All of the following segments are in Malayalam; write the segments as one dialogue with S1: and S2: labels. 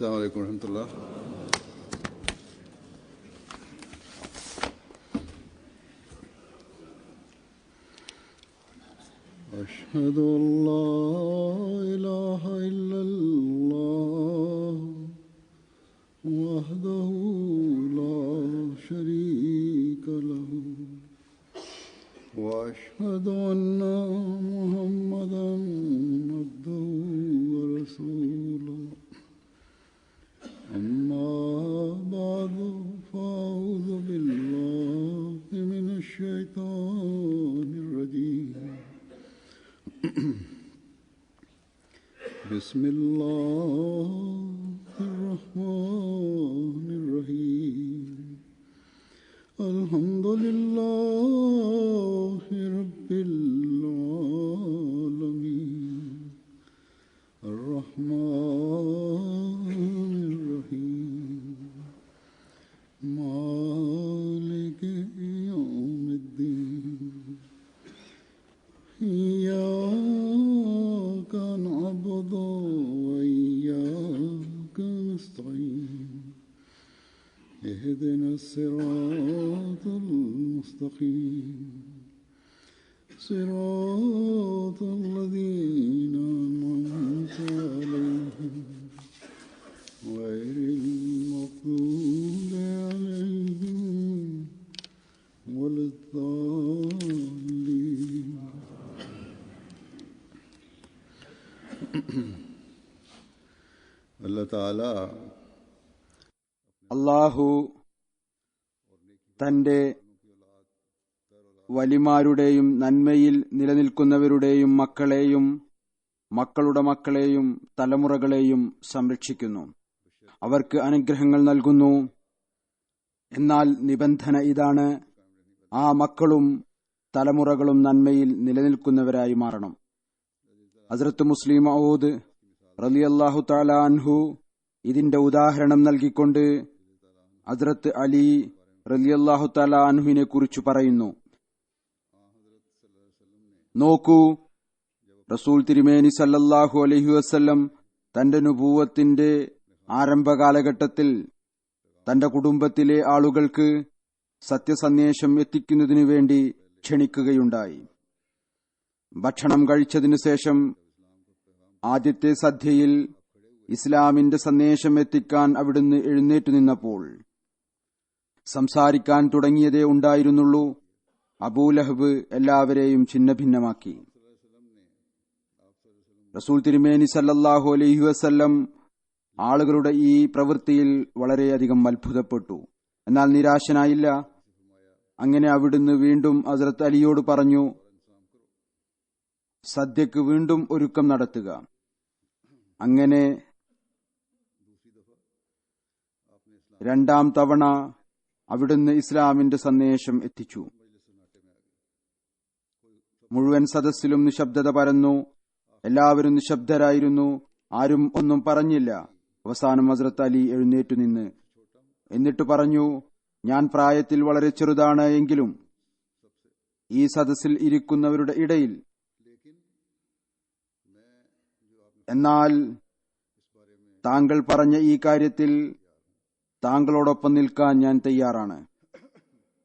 S1: السلام عليكم ورحمة الله. أشهد أن لا إله إلا الله وحده لا شريك له وأشهد أن محمدا عبده ورسوله. أما بعد فأعوذ بالله من الشيطان الرجيم. بسم الله الرحمن الرحيم. الحمد لله رب العالمين الرحمن الرحيم مالك يوم الدين. إياك نعبد وإياك نستعين. اهدنا الصراط المستقيم صراط الذين أنعمت عليهم غير المغضوب عليهم ولا الضالين. അല്ലാഹു തആല
S2: അല്ലാഹു തന്റെ വലിമാരുടെയും നന്മയിൽ നിലനിൽക്കുന്നവരുടെയും മക്കളെയും മക്കളുടെ മക്കളെയും തലമുറകളെയും സംരക്ഷിക്കുന്നു, അവർക്ക് അനുഗ്രഹങ്ങൾ നൽകുന്നു. എന്നാൽ നിബന്ധന ഇതാണ്: ആ മക്കളും തലമുറകളും നന്മയിൽ നിലനിൽക്കുന്നവരായി മാറണം. ഹസ്രത്ത് മുസ്ലിം മഊദ് റളിയല്ലാഹു തആല അൻഹു ഇതിന്റെ ഉദാഹരണം നൽകിക്കൊണ്ട് ഹസ്രത്ത് അലി റളിയല്ലാഹു തആല അൻഹുവിനെ കുറിച്ച് പറയുന്നു: നോക്കൂ, റസൂൽ തിരുമേനി സല്ലല്ലാഹു അലൈഹി വസല്ലം തന്റെ നുബുവത്തിന്റെ ആരംഭകാലഘട്ടത്തിൽ തന്റെ കുടുംബത്തിലെ ആളുകൾക്ക് സത്യസന്ദേശം എത്തിക്കുന്നതിനു വേണ്ടി ക്ഷണിക്കുകയുണ്ടായി. ഭക്ഷണം കഴിച്ചതിനു ശേഷം ആദ്യത്തെ സദ്യയിൽ ഇസ്ലാമിന്റെ സന്ദേശം എത്തിക്കാൻ അവിടുന്ന് എഴുന്നേറ്റു നിന്നപ്പോൾ സംസാരിക്കാൻ തുടങ്ങിയതേ ഉണ്ടായിരുന്നുള്ളൂ. അബൂലഹബ് എല്ലാവരെയും ഛിന്നഭിന്നമാക്കി. റസൂൽ തിരുമേനി സല്ലല്ലാഹു അലൈഹി വസല്ലം ആളുകളുടെ ഈ പ്രവൃത്തിയിൽ വളരെയധികം അത്ഭുതപ്പെട്ടു. എന്നാൽ നിരാശനായില്ല. അങ്ങനെ അവിടുന്ന് വീണ്ടും ഹസ്രത്ത് അലിയോട് പറഞ്ഞു, സദ്യക്ക് വീണ്ടും ഒരുക്കം നടത്തുക. അങ്ങനെ രണ്ടാം തവണ അവിടുന്ന് ഇസ്ലാമിന്റെ സന്ദേശം എത്തിച്ചു. മുഴുവൻ സദസ്സിലും നിശബ്ദത പരന്നു. എല്ലാവരും നിശബ്ദരായിരുന്നു. ആരും ഒന്നും പറഞ്ഞില്ല. അവസാനം ഹസ്രത്ത് അലി എഴുന്നേറ്റു നിന്ന് എന്നിട്ട് പറഞ്ഞു, ഞാൻ പ്രായത്തിൽ വളരെ ചെറുതാണ് എങ്കിലും ഈ സദസ്സിൽ ഇരിക്കുന്നവരുടെ ഇടയിൽ എന്നാൽ താങ്കൾ പറഞ്ഞ ഈ കാര്യത്തിൽ താങ്കളോടൊപ്പം നിൽക്കാൻ ഞാൻ തയ്യാറാണ്.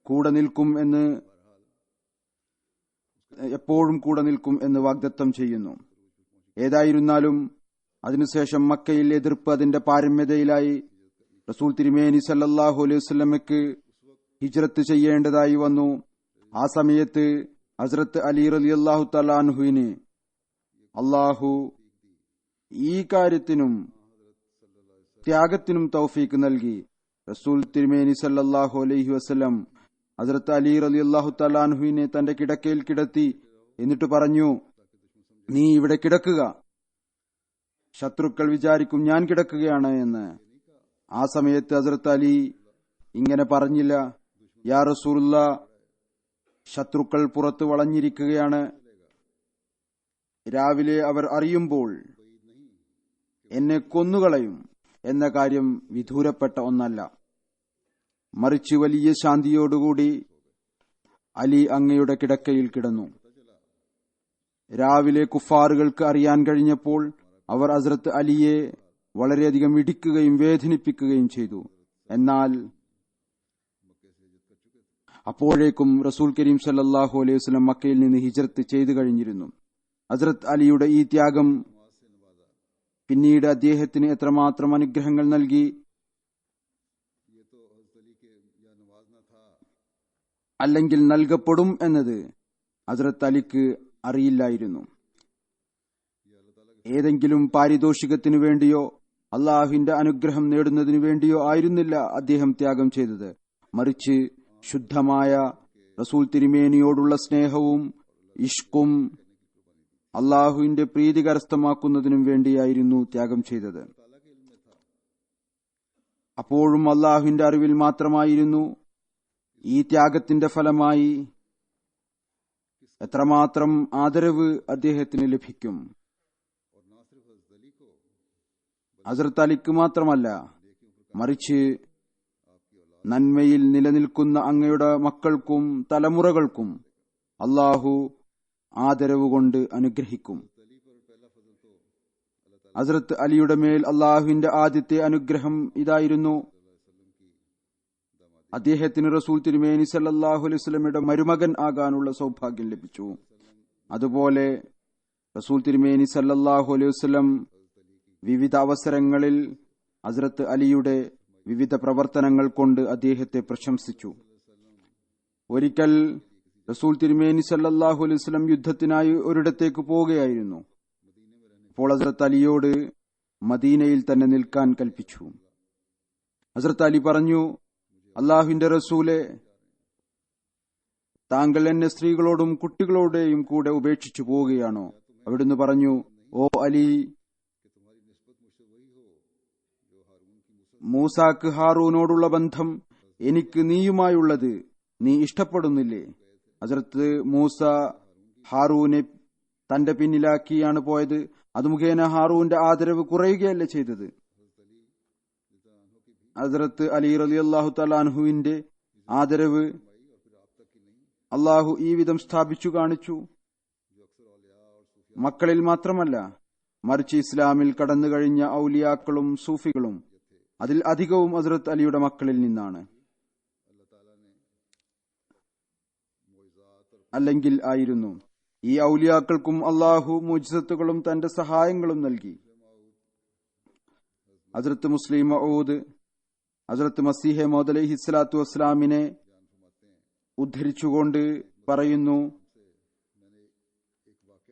S2: കൂടെ നിൽക്കും എന്ന് എപ്പോഴും കൂടെ നിൽക്കും എന്ന് വാഗ്ദത്തം ചെയ്യുന്നു. ഏതായിരുന്നാലും അതിനുശേഷം മക്കയിൽ എതിർപ്പ് അതിന്റെ പാരമ്യതയിലായി. റസൂൽ തിരുമേനി സല്ലല്ലാഹു അലൈഹി വസല്ലമയ്ക്ക് ഹിജ്റത്ത് ചെയ്യേണ്ടതായി വന്നു. ആ സമയത്ത് ഹസ്രത്ത് അലി റളിയല്ലാഹു തആല അൻഹുവിന് അല്ലാഹു ഈ കാര്യത്തിനും ത്യാഗത്തിനും തൗഫീക്ക് നൽകി. റസൂൽ തിരുമേനി സല്ലല്ലാഹു അലൈഹി വസല്ലം ഹസ്രത്ത് അലി റളിയല്ലാഹു തആല അൻഹുവിനെ തന്റെ കിടക്കയിൽ കിടത്തി. എന്നിട്ട് പറഞ്ഞു, നീ ഇവിടെ കിടക്കുക, ശത്രുക്കൾ വിചാരിക്കും ഞാൻ കിടക്കുകയാണ് എന്ന്. ആ സമയത്ത് ഹസ്രത്ത് അലി ഇങ്ങനെ പറഞ്ഞില്ല, യാ റസൂലുള്ളാ, ശത്രുക്കൾ പുറത്ത് വളഞ്ഞിരിക്കുകയാണ്. രാവിലെ അവർ അറിയുമ്പോൾ എന്നെ കൊന്നുകളയും എന്ന കാര്യം വിദൂരപ്പെട്ട ഒന്നല്ല. മറിച്ച് വലിയ ശാന്തിയോടുകൂടി അലി അങ്ങയുടെ കിടക്കയിൽ കിടന്നു. രാവിലെ കുഫാറുകൾക്ക് അറിയാൻ കഴിഞ്ഞപ്പോൾ അവർ ഹസ്രത്ത് അലിയെ വളരെയധികം ഇടിക്കുകയും വേദനിപ്പിക്കുകയും ചെയ്തു. എന്നാൽ അപ്പോഴേക്കും റസൂൽ കരീം സല്ലല്ലാഹു അലൈഹി വസല്ലം മക്കയിൽ നിന്ന് ഹിജ്റത്ത് ചെയ്തു കഴിഞ്ഞിരുന്നു. ഹസ്രത്ത് അലിയുടെ ഈ ത്യാഗം പിന്നീട് അദ്ദേഹത്തിന് എത്രമാത്രം അനുഗ്രഹങ്ങൾ നൽകി, അല്ലെങ്കിൽ നൽകപ്പെടും എന്നത് ഹസ്രത്ത് അലിക്ക് അറിയില്ലായിരുന്നു. ഏതെങ്കിലും പാരിതോഷികത്തിനു വേണ്ടിയോ അള്ളാഹുവിന്റെ അനുഗ്രഹം നേടുന്നതിനു വേണ്ടിയോ ആയിരുന്നില്ല അദ്ദേഹം ത്യാഗം ചെയ്തത്. മറിച്ച് ശുദ്ധമായ റസൂൽ തിരുമേനിയോടുള്ള സ്നേഹവും ഇഷ്കും അള്ളാഹുവിന്റെ പ്രീതി കരസ്ഥമാക്കുന്നതിനും വേണ്ടിയായിരുന്നു ത്യാഗം ചെയ്തത്. അപ്പോഴും അള്ളാഹുവിന്റെ അറിവിൽ മാത്രമായിരുന്നു ഈ ത്യാഗത്തിന്റെ ഫലമായി എത്രമാത്രം ആദരവ് അദ്ദേഹത്തിന് ലഭിക്കും. ഹസ്രത്ത് അലിക്ക് മാത്രമല്ല, മറിച്ച് നന്മയിൽ നിലനിൽക്കുന്ന അങ്ങയുടെ മക്കൾക്കും തലമുറകൾക്കും അള്ളാഹു ആദരവ് കൊണ്ട് അനുഗ്രഹിക്കും. ഹസ്രത്ത് അലിയുടെ മേൽ അള്ളാഹുവിന്റെ ആദ്യത്തെ അനുഗ്രഹം ഇതായിരുന്നു, അദ്ദേഹത്തിന് റസൂൽ തിരുമേനി സല്ലല്ലാഹു അലൈഹി വസല്ലമയുടെ മരുമകൻ ആകാനുള്ള സൗഭാഗ്യം ലഭിച്ചു. അതുപോലെ റസൂൽ തിരുമേനി സല്ലല്ലാഹു അലൈഹി വസല്ലം വിവിധ അവസരങ്ങളിൽ ഹസ്രത്ത് അലിയുടെ വിവിധ പ്രവർത്തനങ്ങൾ കൊണ്ട് അദ്ദേഹത്തെ പ്രശംസിച്ചു. ഒരിക്കൽ റസൂൽ തിരുമേനി സല്ലല്ലാഹു അലൈഹി വസല്ലം യുദ്ധത്തിനായി ഒരിടത്തേക്ക് പോവുകയായിരുന്നു. അപ്പോൾ ഹസ്രത്ത് അലിയോട് മദീനയിൽ തന്നെ നിൽക്കാൻ കൽപ്പിച്ചു. ഹസ്രത്ത് അലി പറഞ്ഞു, അള്ളാഹുവിന്റെ റസൂലെ, താങ്കൾ എന്നെ സ്ത്രീകളോടും കുട്ടികളോടെയും കൂടെ ഉപേക്ഷിച്ചു പോവുകയാണോ? അവിടുന്ന് പറഞ്ഞു, ഓ അലി, മൂസാക്ക് ഹാറൂനോടുള്ള ബന്ധം എനിക്ക് നീയുമായുള്ളത് നീ ഇഷ്ടപ്പെടുന്നില്ലേ? ഹസ്രത്ത് മൂസ ഹാറൂനെ തന്റെ പിന്നിലാക്കിയാണ് പോയത്. അത് മുഖേന ഹാറൂന്റെ ആദരവ് കുറയുകയല്ലേ ചെയ്തത്? ഹസ്രത്ത് അലി റളിയല്ലാഹു തആല അൻഹുവിന്റെ ആദരവ് അള്ളാഹു ഈ വിധം സ്ഥാപിച്ചു കാണിച്ചു. മക്കളിൽ മാത്രമല്ല, മറിച്ച് ഇസ്ലാമിൽ കടന്നു കഴിഞ്ഞ ഔലിയാക്കളും സൂഫികളും അതിൽ അധികവും ഹസ്രത്ത് അലിയുടെ മക്കളിൽ നിന്നാണ്, അല്ലെങ്കിൽ ആയിരുന്നു. ഈ ഔലിയാക്കൾക്കും അള്ളാഹു മുഅ്ജിസത്തുകളും തന്റെ സഹായങ്ങളും നൽകി. ഹസ്രത്ത് മുസ്ലിം മഊദ് ഹസ്രത്ത് മസീഹ് മൗഊദ് അലൈഹി സ്വലാത്തു വസ്സലാമിനെ ഉദ്ധരിച്ചുകൊണ്ട് പറയുന്നു,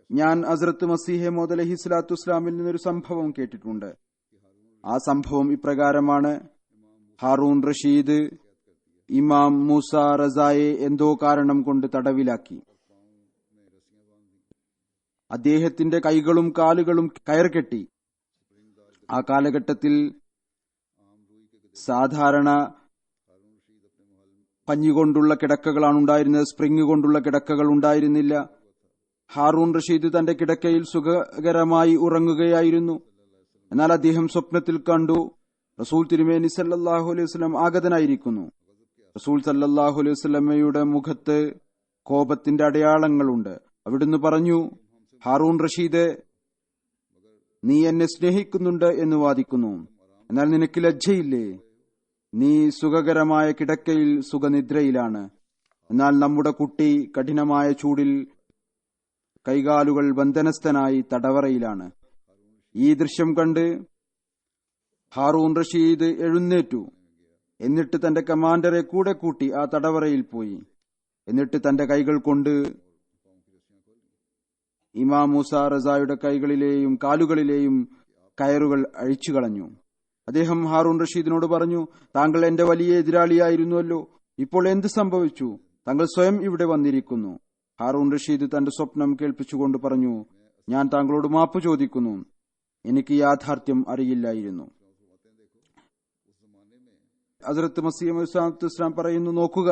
S2: ഞാൻ ഹസ്രത്ത് മസീഹ് മൗഊദ് അലൈഹി സ്വലാത്തു വസ്സലാമിൽ നിന്നൊരു സംഭവം കേട്ടിട്ടുണ്ട്. ആ സംഭവം ഇപ്രകാരമാണ്: ഹാറൂൺ റഷീദ് ഇമാം മൂസ റസായെ എന്തോ കാരണം കൊണ്ട് തടവിലാക്കി. അദ്ദേഹത്തിന്റെ കൈകളും കാലുകളും കയർ കെട്ടി. ആ കാലഘട്ടത്തിൽ സാധാരണ പഞ്ഞുകൊണ്ടുള്ള കിടക്കകളാണ് ഉണ്ടായിരുന്നത്, സ്പ്രിംഗ് കൊണ്ടുള്ള കിടക്കകൾ ഉണ്ടായിരുന്നില്ല. ഹാറൂൺ റഷീദ് തന്റെ കിടക്കയിൽ സുഖകരമായി ഉറങ്ങുകയായിരുന്നു. എന്നാൽ അദ്ദേഹം സ്വപ്നത്തിൽ കണ്ടു റസൂൽ തിരുമേനി സല്ലല്ലാഹു അലൈഹി വസല്ലം ആഗതനായിരിക്കുന്നു. റസൂൽ സല്ലല്ലാഹു അലൈഹി വസല്ലമയുടെ മുഖത്ത് കോപത്തിന്റെ അടയാളങ്ങളുണ്ട്. അവിടുന്ന് പറഞ്ഞു, ഹാറൂൺ റഷീദ്, നീ എന്നെ സ്നേഹിക്കുന്നുണ്ട് എന്ന് വാദിക്കുന്നു, എന്നാൽ നിനക്ക് ലജ്ജയില്ലേ? നീ സുഖകരമായ കിടക്കയിൽ സുഖനിദ്രയിലാണ്, എന്നാൽ നമ്മുടെ കുട്ടി കഠിനമായ ചൂടിൽ കൈകാലുകൾ ബന്ധനസ്ഥനായി തടവറയിലാണ്. ഈ ദൃശ്യം കണ്ട് ഹാറൂൺ റഷീദ് എഴുന്നേറ്റു. എന്നിട്ട് തന്റെ കമാൻഡറെ കൂടെ കൂട്ടി ആ തടവറയിൽ പോയി. എന്നിട്ട് തന്റെ കൈകൾ കൊണ്ട് ഇമാം മൂസ റസായുടെ കൈകളിലെയും കാലുകളിലെയും കയറുകൾ അഴിച്ചു കളഞ്ഞു. അദ്ദേഹം ഹാറൂൺ റഷീദിനോട് പറഞ്ഞു, താങ്കൾ എന്റെ വലിയ എതിരാളിയായിരുന്നുവല്ലോ, ഇപ്പോൾ എന്ത് സംഭവിച്ചു? താങ്കൾ സ്വയം ഇവിടെ വന്നിരിക്കുന്നു. ഹാറൂൺ റഷീദ് തന്റെ സ്വപ്നം കേൾപ്പിച്ചുകൊണ്ട് പറഞ്ഞു, ഞാൻ താങ്കളോട് മാപ്പ് ചോദിക്കുന്നു, എനിക്ക് യാഥാർത്ഥ്യം അറിയില്ലായിരുന്നു. ഹസ്രത്ത് മസീഹ് മൗഊദ് ഇസ്ലാം പറയുന്നു, നോക്കുക,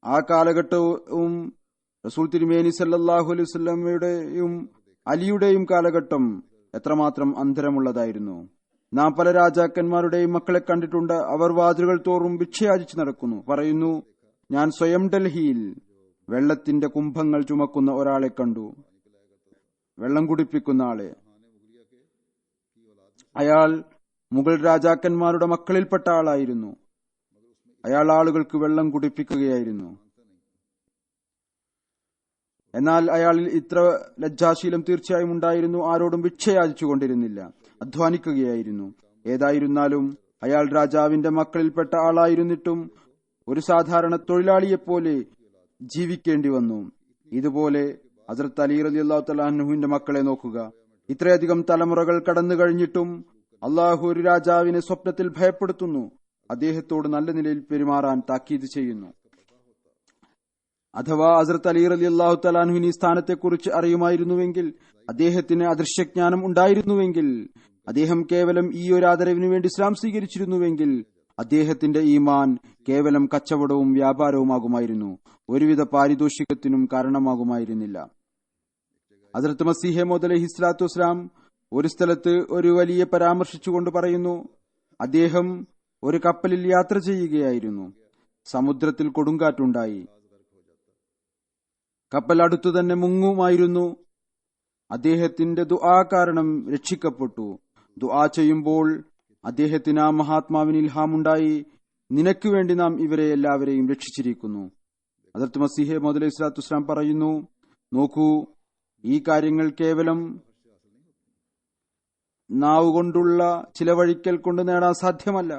S2: ആ കാലഘട്ടവും റസൂൽ തിരുമേനി സല്ലല്ലാഹു അലൈഹി വസല്ലമയുടെയും അലിയുടെയും കാലഘട്ടം എത്രമാത്രം അന്തരമുള്ളതായിരുന്നു. നാം പല രാജാക്കന്മാരുടെയും മക്കളെ കണ്ടിട്ടുണ്ട്. അവർ വാതിലുകൾ തോറും ഭിക്ഷയാചിച്ച് നടക്കുന്നു. പറയുന്നു, ഞാൻ സ്വയം ഡൽഹിയിൽ വെള്ളത്തിന്റെ കുംഭങ്ങൾ ചുമക്കുന്ന ഒരാളെ കണ്ടു, വെള്ളം കുടിപ്പിക്കുന്ന ആളെ. അയാൾ മുഗൾ രാജാക്കന്മാരുടെ മക്കളിൽപ്പെട്ട ആളായിരുന്നു. അയാൾ ആളുകൾക്ക് വെള്ളം കുടിപ്പിക്കുകയായിരുന്നു. എന്നാൽ അയാളിൽ ഇത്ര ലജ്ജാശീലം തീർച്ചയായും ഉണ്ടായിരുന്നു. ആരോടും ഭിക്ഷയാചിച്ചുകൊണ്ടിരുന്നില്ല, അധ്വാനിക്കുകയായിരുന്നു. ഏതായിരുന്നാലും അയാൾ രാജാവിന്റെ മക്കളിൽപ്പെട്ട ആളായിരുന്നിട്ടും ഒരു സാധാരണ തൊഴിലാളിയെപ്പോലെ ജീവിക്കേണ്ടി വന്നു. ഇതുപോലെ ഹസ്രത്ത് അലി റളിയല്ലാഹു തആല അൻഹുവിന്റെ മക്കളെ നോക്കുക. ഇത്രയധികം തലമുറകൾ കടന്നു കഴിഞ്ഞിട്ടും അള്ളാഹു ഒരു രാജാവിനെ സ്വപ്നത്തിൽ ഭയപ്പെടുത്തുന്നു, അദ്ദേഹത്തോട് നല്ല നിലയിൽ പെരുമാറാൻ താക്കീത് ചെയ്യുന്നു. അഥവാ ഹസ്രത്ത് അലി റളിയല്ലാഹു തആല അൻഹുവിന് ഈ സ്ഥാനത്തെക്കുറിച്ച് അറിയുമായിരുന്നുവെങ്കിൽ, അദ്ദേഹത്തിന് അദൃശ്യജ്ഞാനം ഉണ്ടായിരുന്നുവെങ്കിൽ, അദ്ദേഹം കേവലം ഈ ഒരു ആദരവിനു വേണ്ടി ഇസ്ലാം സ്വീകരിച്ചിരുന്നുവെങ്കിൽ, അദ്ദേഹത്തിന്റെ ഈമാൻ കേവലം കച്ചവടവും വ്യാപാരവുമാകുമായിരുന്നു, ഒരുവിധ പാരിതോഷികത്തിനും കാരണമാകുമായിരുന്നില്ല. ഹസ്രത്ത് മസീഹ് മൗഊദ് അലൈഹി സ്വലാത്തു വസ്സലാം ഒരു സ്ഥലത്ത് ഒരു വലിയ പരാമർശിച്ചുകൊണ്ട് പറയുന്നു, അദ്ദേഹം ഒരു കപ്പലിൽ യാത്ര ചെയ്യുകയായിരുന്നു. സമുദ്രത്തിൽ കൊടുങ്കാറ്റുണ്ടായി. കപ്പൽ അടുത്തു തന്നെ മുങ്ങുമായിരുന്നു. അദ്ദേഹത്തിന്റെ ദുആ കാരണം രക്ഷിക്കപ്പെട്ടു. ദുആ ചെയ്യുമ്പോൾ അദ്ദേഹത്തിന് ആ മഹാത്മാവിന് ഇൽഹാമുണ്ടായി, നിനക്ക് വേണ്ടി നാം ഇവരെ എല്ലാവരെയും രക്ഷിച്ചിരിക്കുന്നു. ഹദ്റത്ത് മസീഹ് മൗഊദ് അലൈഹി സ്വലാത്തു വസ്സലാം പറയുന്നു, നോക്കൂ, ഈ കാര്യങ്ങൾ കേവലം നാവുകൊണ്ടുള്ള ചിലവഴിക്കൽ കൊണ്ട് നേടാൻ സാധ്യമല്ല,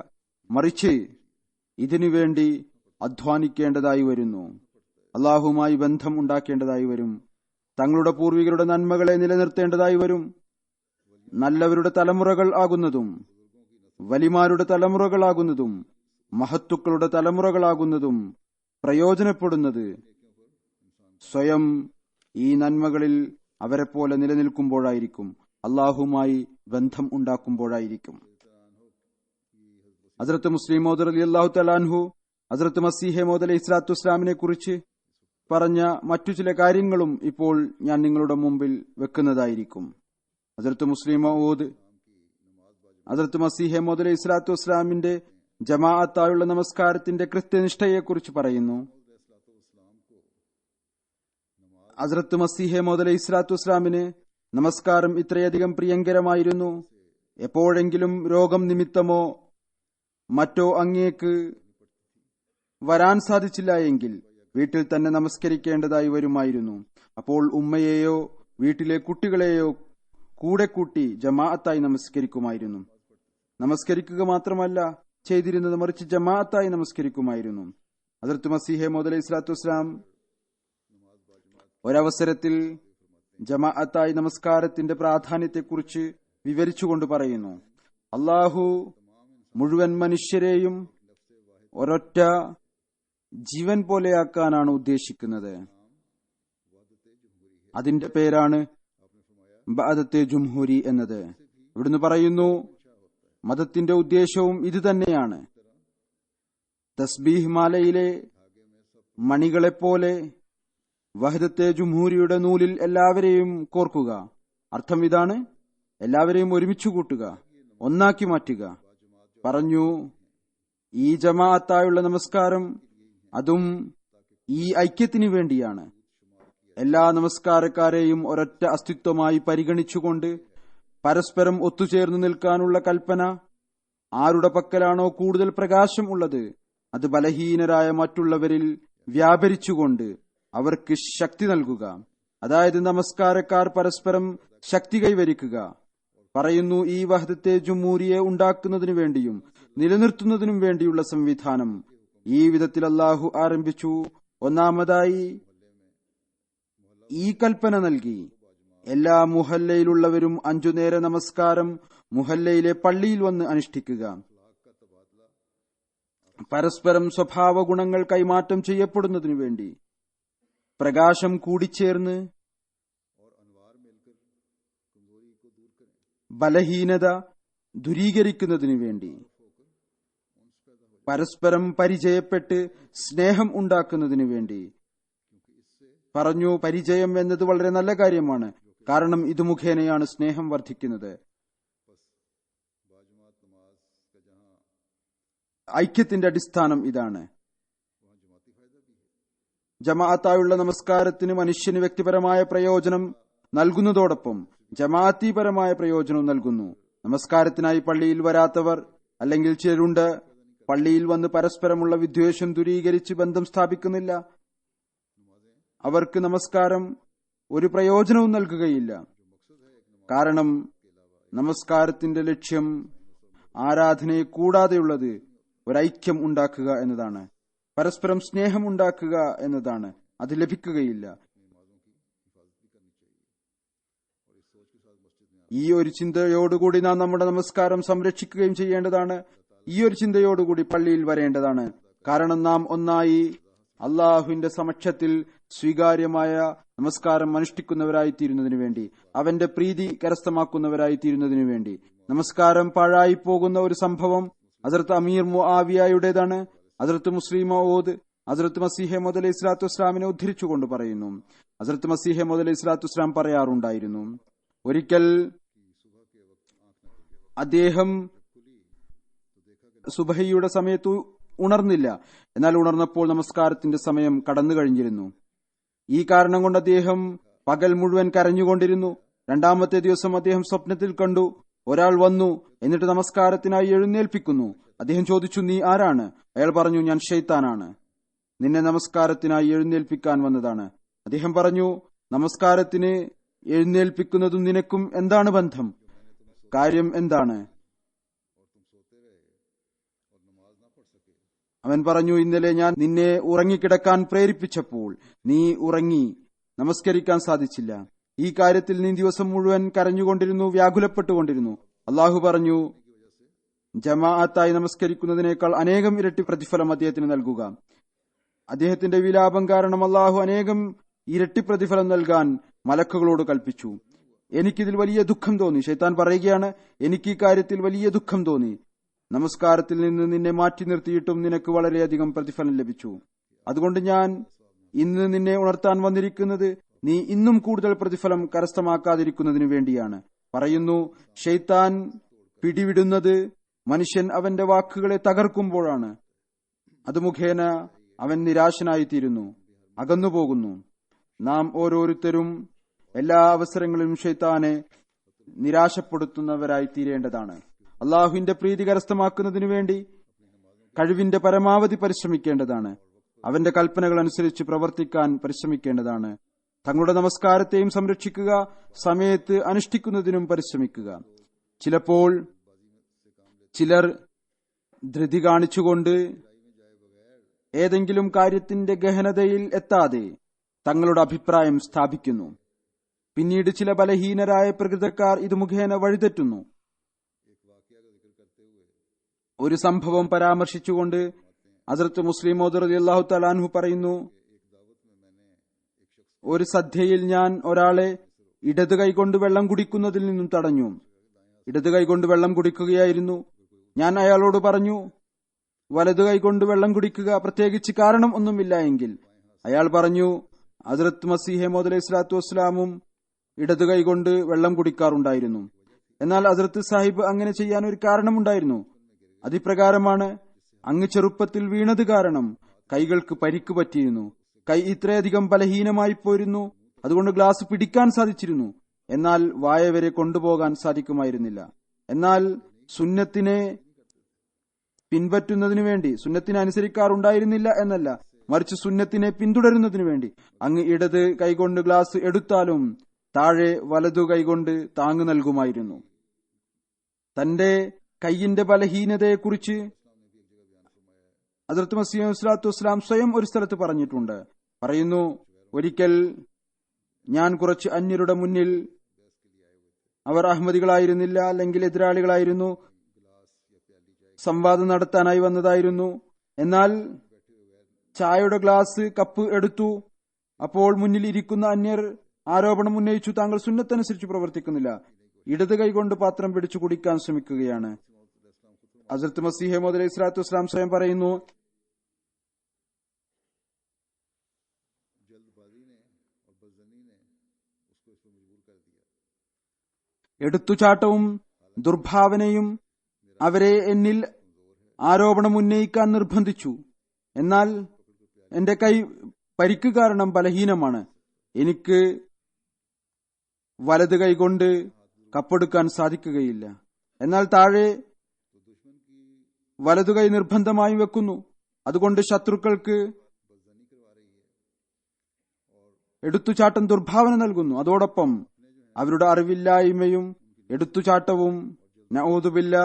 S2: മറിച്ച് ഇതിനു വേണ്ടി അധ്വാനിക്കേണ്ടതായി വരുന്നു, അള്ളാഹുമായി ബന്ധം ഉണ്ടാക്കേണ്ടതായി വരും, തങ്ങളുടെ പൂർവികരുടെ നന്മകളെ നിലനിർത്തേണ്ടതായി വരും. നല്ലവരുടെ തലമുറകൾ ആകുന്നതും വലിമാരുടെ തലമുറകളാകുന്നതും മഹത്തുക്കളുടെ തലമുറകളാകുന്നതും പ്രയോജനപ്പെടുന്നത് സ്വയം ഈ നന്മകളിൽ അവരെപ്പോലെ നിലനിൽക്കുമ്പോഴായിരിക്കും, അള്ളാഹുമായി ബന്ധം ഉണ്ടാക്കുമ്പോഴായിരിക്കും. ഹസ്രത്ത് മുസ്ലിം മൗഊദ് റളിയല്ലാഹു തആല അൻഹു ഹസ്രത്ത് മസീഹ് മൗഊദ് അലൈഹി സ്വലാത്തു വസ്സലാമിനെ കുറിച്ച് പറഞ്ഞ മറ്റു ചില കാര്യങ്ങളും ഇപ്പോൾ ഞാൻ നിങ്ങളുടെ മുമ്പിൽ വെക്കുന്നതായിരിക്കും. ഹസ്രത്ത് മുസ്ലിം മൗഊദ് ഹസ്രത്ത് മസീഹ് മൗഊദ് അലൈഹി സ്വലാത്തു വസ്സലാമിന്റെ ജമാഅത്തായുള്ള നമസ്കാരത്തിന്റെ കൃത്യനിഷ്ഠയെക്കുറിച്ച് പറയുന്നു. ഹസ്രത്ത് മസീഹ് മൗഊദ് അലൈഹി സ്വലാത്തു വസ്സലാമിന് നമസ്കാരം ഇത്രയധികം പ്രിയങ്കരമായിരുന്നു, എപ്പോഴെങ്കിലും രോഗം നിമിത്തമോ മറ്റോ അങ്ങേക്ക് വരാൻ സാധിച്ചില്ല എങ്കിൽ വീട്ടിൽ തന്നെ നമസ്കരിക്കേണ്ടതായി വരുമായിരുന്നു. അപ്പോൾ ഉമ്മയെയോ വീട്ടിലെ കുട്ടികളെയോ കൂടെ കൂട്ടി ജമാഅത്തായി നമസ്കരിക്കുമായിരുന്നു. നമസ്കരിക്കുക മാത്രമല്ല ചെയ്തിരുന്നത്, മറിച്ച് ജമാഅത്തായി നമസ്കരിക്കുമായിരുന്നു. ഹദ്റത്ത് മസീഹ് മൗഊദ് അലൈഹി സ്വലാത്തു വസ്സലാം ഒരവസരത്തിൽ ജമാഅത്തായി നമസ്കാരത്തിന്റെ പ്രാധാന്യത്തെക്കുറിച്ച് വിവരിച്ചുകൊണ്ട് പറയുന്നു, അള്ളാഹു മുഴുവൻ മനുഷ്യരെയും ഒരൊറ്റ ജീവൻ പോലെയാക്കാനാണ് ഉദ്ദേശിക്കുന്നത്. അതിന്റെ പേരാണ് ബഅദത്തെ ജുംഹൂരി എന്നത്. ഇവിടുന്ന് പറയുന്നു, മതത്തിന്റെ ഉദ്ദേശവും ഇത് തന്നെയാണ്. തസ്ബീഹ് മാലയിലെ മണികളെപ്പോലെ വഹദത്തെ ജുംഹൂരിയുടെ നൂലിൽ എല്ലാവരെയും കോർക്കുക. അർത്ഥം ഇതാണ്, എല്ലാവരെയും ഒരുമിച്ചു കൂട്ടുക, ഒന്നാക്കി മാറ്റുക. പറഞ്ഞു, ഈ ജമാഅത്തായുള്ള നമസ്കാരം അതും ഈ ഐക്യത്തിന് വേണ്ടിയാണ്. എല്ലാ നമസ്കാരക്കാരെയും ഒരൊറ്റ അസ്തിത്വമായി പരിഗണിച്ചുകൊണ്ട് പരസ്പരം ഒത്തുചേർന്നു നിൽക്കാനുള്ള കൽപ്പന. ആരുടെ പക്കലാണോ കൂടുതൽ പ്രകാശം ഉള്ളത് അത് ബലഹീനരായ മറ്റുള്ളവരിൽ വ്യാപരിച്ചുകൊണ്ട് അവർക്ക് ശക്തി നൽകുക. അതായത് നമസ്കാരക്കാർ പരസ്പരം ശക്തി കൈവരിക്കുക. പറയുന്നു, ഈ വഹദത്തെ ജുംഹൂരിയെ ഉണ്ടാക്കുന്നതിനു വേണ്ടിയും നിലനിർത്തുന്നതിനും വേണ്ടിയുള്ള സംവിധാനം ഈ വിധത്തിൽ അള്ളാഹു ആരംഭിച്ചു. ഒന്നാമതായി ഈ കൽപ്പന നൽകി, എല്ലാ മുഹല്ലയിലുള്ളവരും 5 നേര നമസ്കാരം മുഹല്ലയിലെ പള്ളിയിൽ വന്ന് അനുഷ്ഠിക്കുക. പരസ്പരം സ്വഭാവ ഗുണങ്ങൾ കൈമാറ്റം ചെയ്യപ്പെടുന്നതിനു വേണ്ടി, പ്രകാശം കൂടിച്ചേർന്ന് ബലഹീനത ദൂരീകരിക്കുന്നതിനു വേണ്ടി, പരസ്പരം പരിചയപ്പെട്ട് സ്നേഹം ഉണ്ടാക്കുന്നതിനു വേണ്ടി. പറഞ്ഞു, പരിചയം എന്നത് വളരെ നല്ല കാര്യമാണ്, കാരണം ഇത് മുഖേനയാണ് സ്നേഹം വർദ്ധിക്കുന്നത്. ഐക്യത്തിന്റെ അടിസ്ഥാനം ഇതാണ്. ജമാഅത്തായുള്ള നമസ്കാരത്തിന് മനുഷ്യന് വ്യക്തിപരമായ പ്രയോജനം നൽകുന്നതോടൊപ്പം ജമാഅത്തിപരമായ പ്രയോജനവും നൽകുന്നു. നമസ്കാരത്തിനായി പള്ളിയിൽ വരാത്തവർ അല്ലെങ്കിൽ ചിലരുണ്ട് പള്ളിയിൽ വന്ന് പരസ്പരമുള്ള വിദ്വേഷം ദൂരീകരിച്ച് ബന്ധം സ്ഥാപിക്കുന്നില്ല. അവർക്ക് നമസ്കാരം ഒരു പ്രയോജനവും നൽകുകയില്ല. കാരണം നമസ്കാരത്തിന്റെ ലക്ഷ്യം ആരാധനയെ കൂടാതെയുള്ളത് ഒരൈക്യം ഉണ്ടാക്കുക എന്നതാണ്, പരസ്പരം സ്നേഹം ഉണ്ടാക്കുക എന്നതാണ്. അത് ലഭിക്കുകയില്ല. ഈ ഒരു ചിന്തയോടുകൂടി നാം നമ്മുടെ നമസ്കാരം സംരക്ഷിക്കുകയും ചെയ്യേണ്ടതാണ്. ഈ ഒരു ചിന്തയോടുകൂടി പള്ളിയിൽ വരേണ്ടതാണ്. കാരണം നാം ഒന്നായി അള്ളാഹുവിന്റെ സമക്ഷത്തിൽ സ്വീകാര്യമായ നമസ്കാരം അനുഷ്ഠിക്കുന്നവരായിത്തീരുന്നതിനു വേണ്ടി, അവന്റെ പ്രീതി കരസ്ഥമാക്കുന്നവരായിത്തീരുന്നതിനു വേണ്ടി. നമസ്കാരം പാഴായി പോകുന്ന ഒരു സംഭവം ഹസ്രത്ത് അമീർ മുആവിയയുടേതാണ്. ഹസ്രത്ത് മുസ്ലിം മൗഊദ് ഹസ്രത്ത് മസീഹ് മൗഊദ് അലൈഹി സ്വലാത്തു വസ്സലാമിനെ ഉദ്ധരിച്ചുകൊണ്ട് പറയുന്നു, ഹസ്രത്ത് മസീഹ് മൗഊദ് അലൈഹി സ്വലാത്തു വസ്സലാം പറയാറുണ്ടായിരുന്നു, ഒരിക്കൽ അദ്ദേഹം സുബഹിയുടെ സമയത്ത് ഉണർന്നില്ല. എന്നാൽ ഉണർന്നപ്പോൾ നമസ്കാരത്തിന്റെ സമയം കടന്നു കഴിഞ്ഞിരുന്നു. ഈ കാരണം കൊണ്ട് അദ്ദേഹം പകൽ മുഴുവൻ കരഞ്ഞുകൊണ്ടിരുന്നു. രണ്ടാമത്തെ ദിവസം അദ്ദേഹം സ്വപ്നത്തിൽ കണ്ടു, ഒരാൾ വന്നു എന്നിട്ട് നമസ്കാരത്തിനായി എഴുന്നേൽപ്പിക്കുന്നു. അദ്ദേഹം ചോദിച്ചു, നീ ആരാണ്? അയാൾ പറഞ്ഞു, ഞാൻ ശൈത്താനാണ്, നിന്നെ നമസ്കാരത്തിനായി എഴുന്നേൽപ്പിക്കാൻ വന്നതാണ്. അദ്ദേഹം പറഞ്ഞു, നമസ്കാരത്തിന് എഴുന്നേൽപ്പിക്കുന്നതും നിനക്കും എന്താണ് ബന്ധം? കാര്യം എന്താണ്? അവൻ പറഞ്ഞു, ഇന്നലെ ഞാൻ നിന്നെ ഉറങ്ങിക്കിടക്കാൻ പ്രേരിപ്പിച്ചപ്പോൾ നീ ഉറങ്ങി, നമസ്കരിക്കാൻ സാധിച്ചില്ല. ഈ കാര്യത്തിൽ നീ ദിവസം മുഴുവൻ കരഞ്ഞുകൊണ്ടിരുന്നു, വ്യാകുലപ്പെട്ടുകൊണ്ടിരുന്നു. അള്ളാഹു പറഞ്ഞു, ജമാഅത്തായി നമസ്കരിക്കുന്നതിനേക്കാൾ അനേകം ഇരട്ടി പ്രതിഫലം അദ്ദേഹത്തിന് നൽകുക. അദ്ദേഹത്തിന്റെ വിലാപം കാരണം അള്ളാഹു അനേകം ഇരട്ടി പ്രതിഫലം നൽകാൻ മലക്കുകളോട് കൽപ്പിച്ചു. എനിക്കിതിൽ വലിയ ദുഃഖം തോന്നി. ശൈത്താൻ പറയുകയാണ്, എനിക്ക് ഈ കാര്യത്തിൽ വലിയ ദുഃഖം തോന്നി. നമസ്കാരത്തിൽ നിന്ന് നിന്നെ മാറ്റി നിർത്തിയിട്ടും നിനക്ക് വളരെയധികം പ്രതിഫലം ലഭിച്ചു. അതുകൊണ്ട് ഞാൻ ഇന്ന് നിന്നെ ഉണർത്താൻ വന്നിരിക്കുന്നത് നീ ഇന്നും കൂടുതൽ പ്രതിഫലം കരസ്ഥമാക്കാതിരിക്കുന്നതിനു വേണ്ടിയാണ്. പറയുന്നു, ശൈത്താൻ പിടിവിടുന്നത് മനുഷ്യൻ അവന്റെ വാക്കുകളെ തകർക്കുമ്പോഴാണ്. അത് മുഖേന അവൻ നിരാശനായിത്തീരുന്നു, അകന്നുപോകുന്നു. നാം ഓരോരുത്തരും എല്ലാ അവസരങ്ങളിലും ശൈത്താനെ നിരാശപ്പെടുത്തുന്നവരായി തീരേണ്ടതാണ്. അള്ളാഹുവിന്റെ പ്രീതി കരസ്ഥമാക്കുന്നതിനു വേണ്ടി കഴിവിന്റെ പരമാവധി പരിശ്രമിക്കേണ്ടതാണ്. അവന്റെ കൽപ്പനകൾ അനുസരിച്ച് പ്രവർത്തിക്കാൻ പരിശ്രമിക്കേണ്ടതാണ്. തങ്ങളുടെ നമസ്കാരത്തെയും സംരക്ഷിക്കുക, സമയത്ത് അനുഷ്ഠിക്കുന്നതിനും പരിശ്രമിക്കുക. ചിലപ്പോൾ ചിലർ ധൃതി കാണിച്ചുകൊണ്ട് ഏതെങ്കിലും കാര്യത്തിന്റെ ഗഹനതയിൽ എത്താതെ തങ്ങളുടെ അഭിപ്രായം സ്ഥാപിക്കുന്നു. പിന്നീട് ചില ബലഹീനരായ പ്രകൃതക്കാർ ഇത് മുഖേന വഴിതെറ്റുന്നു. ഒരു സംഭവം പരാമർശിച്ചുകൊണ്ട് ഹസ്രത്ത് മുസ്ലിം മൗഊദ് റളിയല്ലാഹു തആല അൻഹു പറയുന്നു, ഒരു സദ്യയിൽ ഞാൻ ഒരാളെ ഇടത് കൈകൊണ്ട് വെള്ളം കുടിക്കുന്നതിൽ നിന്നും തടഞ്ഞു. ഇടത് കൈകൊണ്ട് വെള്ളം കുടിക്കുകയായിരുന്നു. ഞാൻ അയാളോട് പറഞ്ഞു, വലതു കൈകൊണ്ട് വെള്ളം കുടിക്കുക, പ്രത്യേകിച്ച് കാരണം ഒന്നുമില്ല എങ്കിൽ. അയാൾ പറഞ്ഞു, ഹസ്രത്ത് മസീഹ് മൗഊദ് അലൈഹി സ്വലാത്തു വസ്സലാമും ഇടത് കൈകൊണ്ട് വെള്ളം കുടിക്കാറുണ്ടായിരുന്നു. എന്നാൽ ഹസ്രത്ത് സാഹിബ് അങ്ങനെ ചെയ്യാൻ ഒരു കാരണമുണ്ടായിരുന്നു. അതിപ്രകാരമാണ്, അങ്ങ് ചെറുപ്പത്തിൽ വീണത് കാരണം കൈകൾക്ക് പരിക്ക് പറ്റിയിരുന്നു. കൈ ഇത്രയധികം ബലഹീനമായി പോയിരുന്നു. അതുകൊണ്ട് ഗ്ലാസ് പിടിക്കാൻ സാധിച്ചിരുന്നു, എന്നാൽ വായ വരെ കൊണ്ടുപോകാൻ സാധിക്കുമായിരുന്നില്ല. എന്നാൽ സുന്നത്തിനെ പിൻപറ്റുന്നതിനു വേണ്ടി, സുന്നത്തിനെ അനുസരിക്കാറുണ്ടായിരുന്നില്ല എന്നല്ല, മറിച്ച് സുന്നത്തിനെ പിന്തുടരുന്നതിനു വേണ്ടി അങ്ങ് ഇടത് കൈകൊണ്ട് ഗ്ലാസ് എടുത്താലും താഴെ വലതു കൈകൊണ്ട് താങ്ങ് നൽകുമായിരുന്നു. തന്റെ കൈയിന്റെ ബലഹീനതയെക്കുറിച്ച് ഹദ്റത്ത് മസീഹ് മൗഊദ് സ്വല്ലല്ലാഹു അലൈഹി വസല്ലം സ്വയം ഒരു സ്ഥലത്ത് പറഞ്ഞിട്ടുണ്ട്. പറയുന്നു, ഒരിക്കൽ ഞാൻ കുറച്ച് അന്യരുടെ മുന്നിൽ, അവർ അഹമ്മദികളായിരുന്നില്ല, അല്ലെങ്കിൽ എതിരാളികളായിരുന്നു, സംവാദം നടത്താനായി വന്നതായിരുന്നു. എന്നാൽ ചായയുടെ ഗ്ലാസ് കപ്പ് എടുത്തു. അപ്പോൾ മുന്നിൽ ഇരിക്കുന്ന അന്യർ ആരോപണം ഉന്നയിച്ചു, താങ്കൾ സുന്നത്തനുസരിച്ച് പ്രവർത്തിക്കുന്നില്ല, ഇടത് കൈകൊണ്ട് പാത്രം പിടിച്ചു കുടിക്കാൻ ശ്രമിക്കുകയാണ്. ഹസ്രത്ത് മസീഹ് മൗഊദ് അലൈഹി സ്വലാത്തു വസ്സലാം സ്വയം പറയുന്നു, എടുത്തുചാട്ടവും ദുർഭാവനയും അവരെ എന്നിൽ ആരോപണം ഉന്നയിക്കാൻ നിർബന്ധിച്ചു. എന്നാൽ എന്റെ കൈ പരിക്ക് കാരണം ബലഹീനമാണ്. എനിക്ക് വലത് കൈകൊണ്ട് കപ്പെടുക്കാൻ സാധിക്കുകയില്ല. എന്നാൽ താഴെ വലതുകൈ നിർബന്ധമായും വെക്കുന്നു. അതുകൊണ്ട് ശത്രുക്കൾക്ക് എടുത്തുചാട്ടം ദുർഭാവന നൽകുന്നു. അതോടൊപ്പം അവരുടെ അറിവില്ലായ്മയും എടുത്തുചാട്ടവും നഊദുബില്ല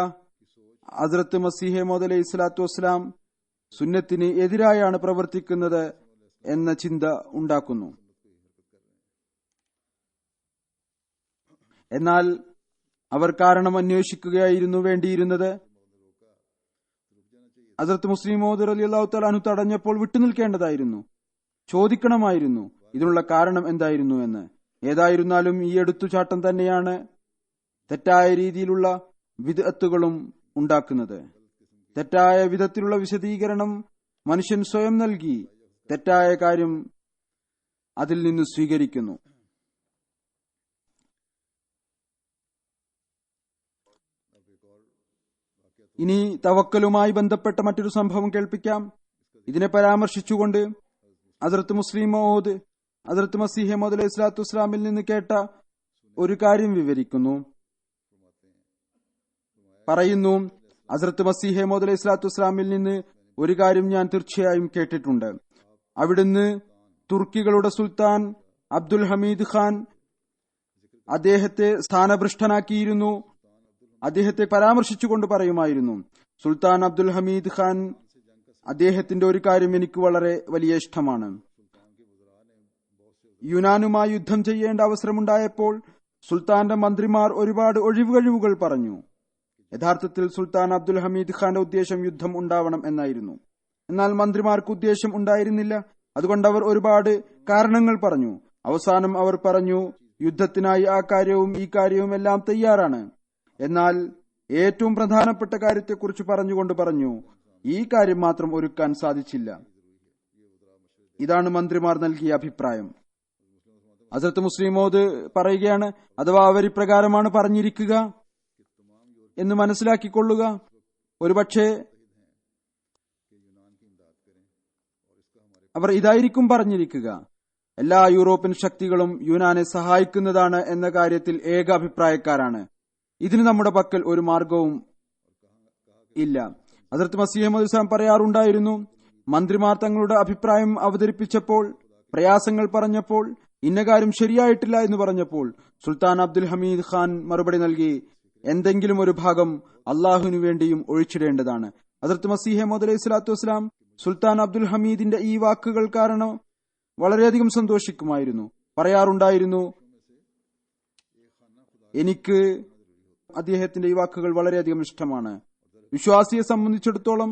S2: ഹസ്രത്ത് മസീഹ് മൗഊദ് അലൈഹി സ്വലാത്തു വസ്സലാം സുന്നത്തിന് എതിരായാണ് പ്രവർത്തിക്കുന്നത് എന്ന ചിന്ത ഉണ്ടാക്കുന്നു. എന്നാൽ അവർ കാരണം അന്വേഷിക്കുകയായിരുന്നു വേണ്ടിയിരുന്നത്. ഹസ്രത്ത് മുസ്ലിം മൗഊദ് റളിയല്ലാഹു തആല അൻഹു തടഞ്ഞപ്പോൾ വിട്ടുനിൽക്കേണ്ടതായിരുന്നു, ചോദിക്കണമായിരുന്നു ഇതിനുള്ള കാരണം എന്തായിരുന്നു എന്ന്. ഏതായിരുന്നാലും ഈ എടുത്തുചാട്ടം തന്നെയാണ് തെറ്റായ രീതിയിലുള്ള വിദ്അത്തുകളും ഉണ്ടാക്കുന്നത്. തെറ്റായ വിധത്തിലുള്ള വിശദീകരണം മനുഷ്യൻ സ്വയം നൽകി തെറ്റായ കാര്യം അതിൽ നിന്ന് സ്വീകരിക്കുന്നു. ഇനി തവക്കലുമായി ബന്ധപ്പെട്ട മറ്റൊരു സംഭവം കേൾപ്പിക്കാം. ഇതിനെ പരാമർശിച്ചുകൊണ്ട് ഹസ്രത്ത് മുസ്ലിം മൗഊദ് ഹസ്രത്ത് മസീഹ് മൗഊദ് അലൈഹി സ്വലാത്തു വസ്സലാമിൽ നിന്ന് കേട്ട ഒരു കാര്യം വിവരിക്കുന്നു. പറയുന്നു, ഹസ്രത്ത് മസീഹ് മൗഊദ് അലൈഹി സ്വലാത്തു വസ്സലാമിൽ നിന്ന് ഒരു കാര്യം ഞാൻ തീർച്ചയായും കേട്ടിട്ടുണ്ട്. അവിടുന്ന് തുർക്കികളുടെ സുൽത്താൻ അബ്ദുൽ ഹമീദ് ഖാൻ അദ്ദേഹത്തെ സ്ഥാനഭ്രഷ്ടനാക്കിയിരുന്നു. അദ്ദേഹത്തെ പരാമർശിച്ചുകൊണ്ട് പറയുമായിരുന്നു, സുൽത്താൻ അബ്ദുൽ ഹമീദ് ഖാൻ അദ്ദേഹത്തിന്റെ ഒരു കാര്യം എനിക്ക് വളരെ വലിയ ഇഷ്ടമാണ്. യുനാനുമായി യുദ്ധം ചെയ്യേണ്ട അവസരമുണ്ടായപ്പോൾ സുൽത്താന്റെ മന്ത്രിമാർ ഒരുപാട് ഒഴിവുകഴിവുകൾ പറഞ്ഞു. യഥാർത്ഥത്തിൽ സുൽത്താൻ അബ്ദുൽ ഹമീദ് ഖാന്റെ ഉദ്ദേശം യുദ്ധം ഉണ്ടാവണം എന്നായിരുന്നു. എന്നാൽ മന്ത്രിമാർക്ക് ഉദ്ദേശം ഉണ്ടായിരുന്നില്ല. അതുകൊണ്ട് അവർ ഒരുപാട് കാരണങ്ങൾ പറഞ്ഞു. അവസാനം അവർ പറഞ്ഞു, യുദ്ധത്തിനായി ആ കാര്യവും ഈ കാര്യവും എല്ലാം തയ്യാറാണ്. എന്നാൽ ഏറ്റവും പ്രധാനപ്പെട്ട കാര്യത്തെക്കുറിച്ച് പറഞ്ഞുകൊണ്ട് പറഞ്ഞു, ഈ കാര്യം മാത്രം ഒരുക്കാൻ സാധിച്ചില്ല. ഇതാണ് മന്ത്രിമാർ നൽകിയ അഭിപ്രായം. ഹസ്രത്ത് മുസ്ലിം മൗഊദ് പറയുകയാണ്, അഥവാ അവർ ഇപ്രകാരമാണ് പറഞ്ഞിരിക്കുക എന്ന് മനസ്സിലാക്കിക്കൊള്ളുക. ഒരുപക്ഷെ അവർ ഇതായിരിക്കും പറഞ്ഞിരിക്കുക, എല്ലാ യൂറോപ്യൻ ശക്തികളും യുനാനെ സഹായിക്കുന്നതാണ് എന്ന കാര്യത്തിൽ ഏക അഭിപ്രായക്കാരാണ്. ഇതിന് നമ്മുടെ പക്കൽ ഒരു മാർഗവും ഇല്ല. ഹസ്രത്ത് മസീഹ് മൗഊദ് ഇസ്ലാം പറയാറുണ്ടായിരുന്നു, മന്ത്രിമാർ തങ്ങളുടെ അഭിപ്രായം അവതരിപ്പിച്ചപ്പോൾ, പ്രയാസങ്ങൾ പറഞ്ഞപ്പോൾ, ഇന്ന കാര്യം ശരിയായിട്ടില്ല എന്ന് പറഞ്ഞപ്പോൾ സുൽത്താൻ അബ്ദുൽ ഹമീദ് ഖാൻ മറുപടി നൽകി, എന്തെങ്കിലും ഒരു ഭാഗം അള്ളാഹുവിനു വേണ്ടിയും ഒഴിച്ചിടേണ്ടതാണ്. ഹസ്രത്ത് മസീഹ് മൗഊദ് അലൈഹി സ്വലാത്തു വസ്സലാം സുൽത്താൻ അബ്ദുൽ ഹമീദിന്റെ ഈ വാക്കുകൾ കാരണം വളരെയധികം സന്തോഷിക്കുമായിരുന്നു. പറയാറുണ്ടായിരുന്നു, എനിക്ക് അദ്ദേഹത്തിന്റെ ഈ വാക്കുകൾ വളരെയധികം ഇഷ്ടമാണ്. വിശ്വാസിയെ സംബന്ധിച്ചിടത്തോളം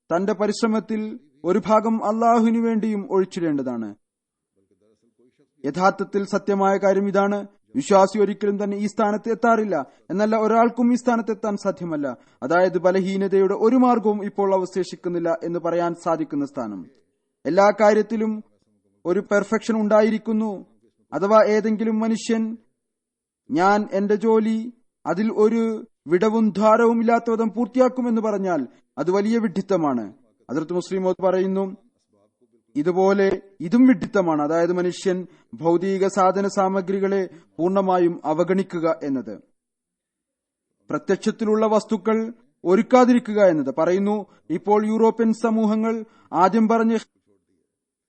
S2: തന്റെ പരിശ്രമത്തിൽ ഒരു ഭാഗം അള്ളാഹുവിനു വേണ്ടിയും ഒഴിച്ചിടേണ്ടതാണ്. യഥാർത്ഥത്തിൽ സത്യമായ കാര്യം ഇതാണ്, വിശ്വാസി ഒരിക്കലും തന്നെ ഈ സ്ഥാനത്ത് എത്താറില്ല. എന്നല്ല, ഒരാൾക്കും ഈ സ്ഥാനത്ത് എത്താൻ സാധ്യമല്ല. അതായത് ബലഹീനതയുടെ ഒരു മാർഗവും ഇപ്പോൾ അവശേഷിക്കുന്നില്ല എന്ന് പറയാൻ സാധിക്കുന്ന സ്ഥാനം. എല്ലാ കാര്യത്തിലും ഒരു പെർഫെക്ഷൻ ഉണ്ടായിരിക്കുന്നു. അഥവാ ഏതെങ്കിലും മനുഷ്യൻ ഞാൻ എന്റെ ജോലി അതിൽ ഒരു വിടവും ധാരവും ഇല്ലാത്ത വിധം പൂർത്തിയാക്കുമെന്ന് പറഞ്ഞാൽ അത് വലിയ വിഡ്ഢിത്തമാണ്. ഹദ്റത്ത് മുസ്ലിം മൗഊദ് പറയുന്നു, ഇതുപോലെ ഇതും വിഡ്ഢിത്തമാണ്. അതായത് മനുഷ്യൻ ഭൗതിക സാധന സാമഗ്രികളെ പൂർണ്ണമായും അവഗണിക്കുക എന്നത്, പ്രത്യക്ഷത്തിലുള്ള വസ്തുക്കൾ ഒരുക്കാതിരിക്കുക എന്നത്. പറയുന്നു, ഇപ്പോൾ യൂറോപ്യൻ സമൂഹങ്ങൾ ആദ്യം പറഞ്ഞ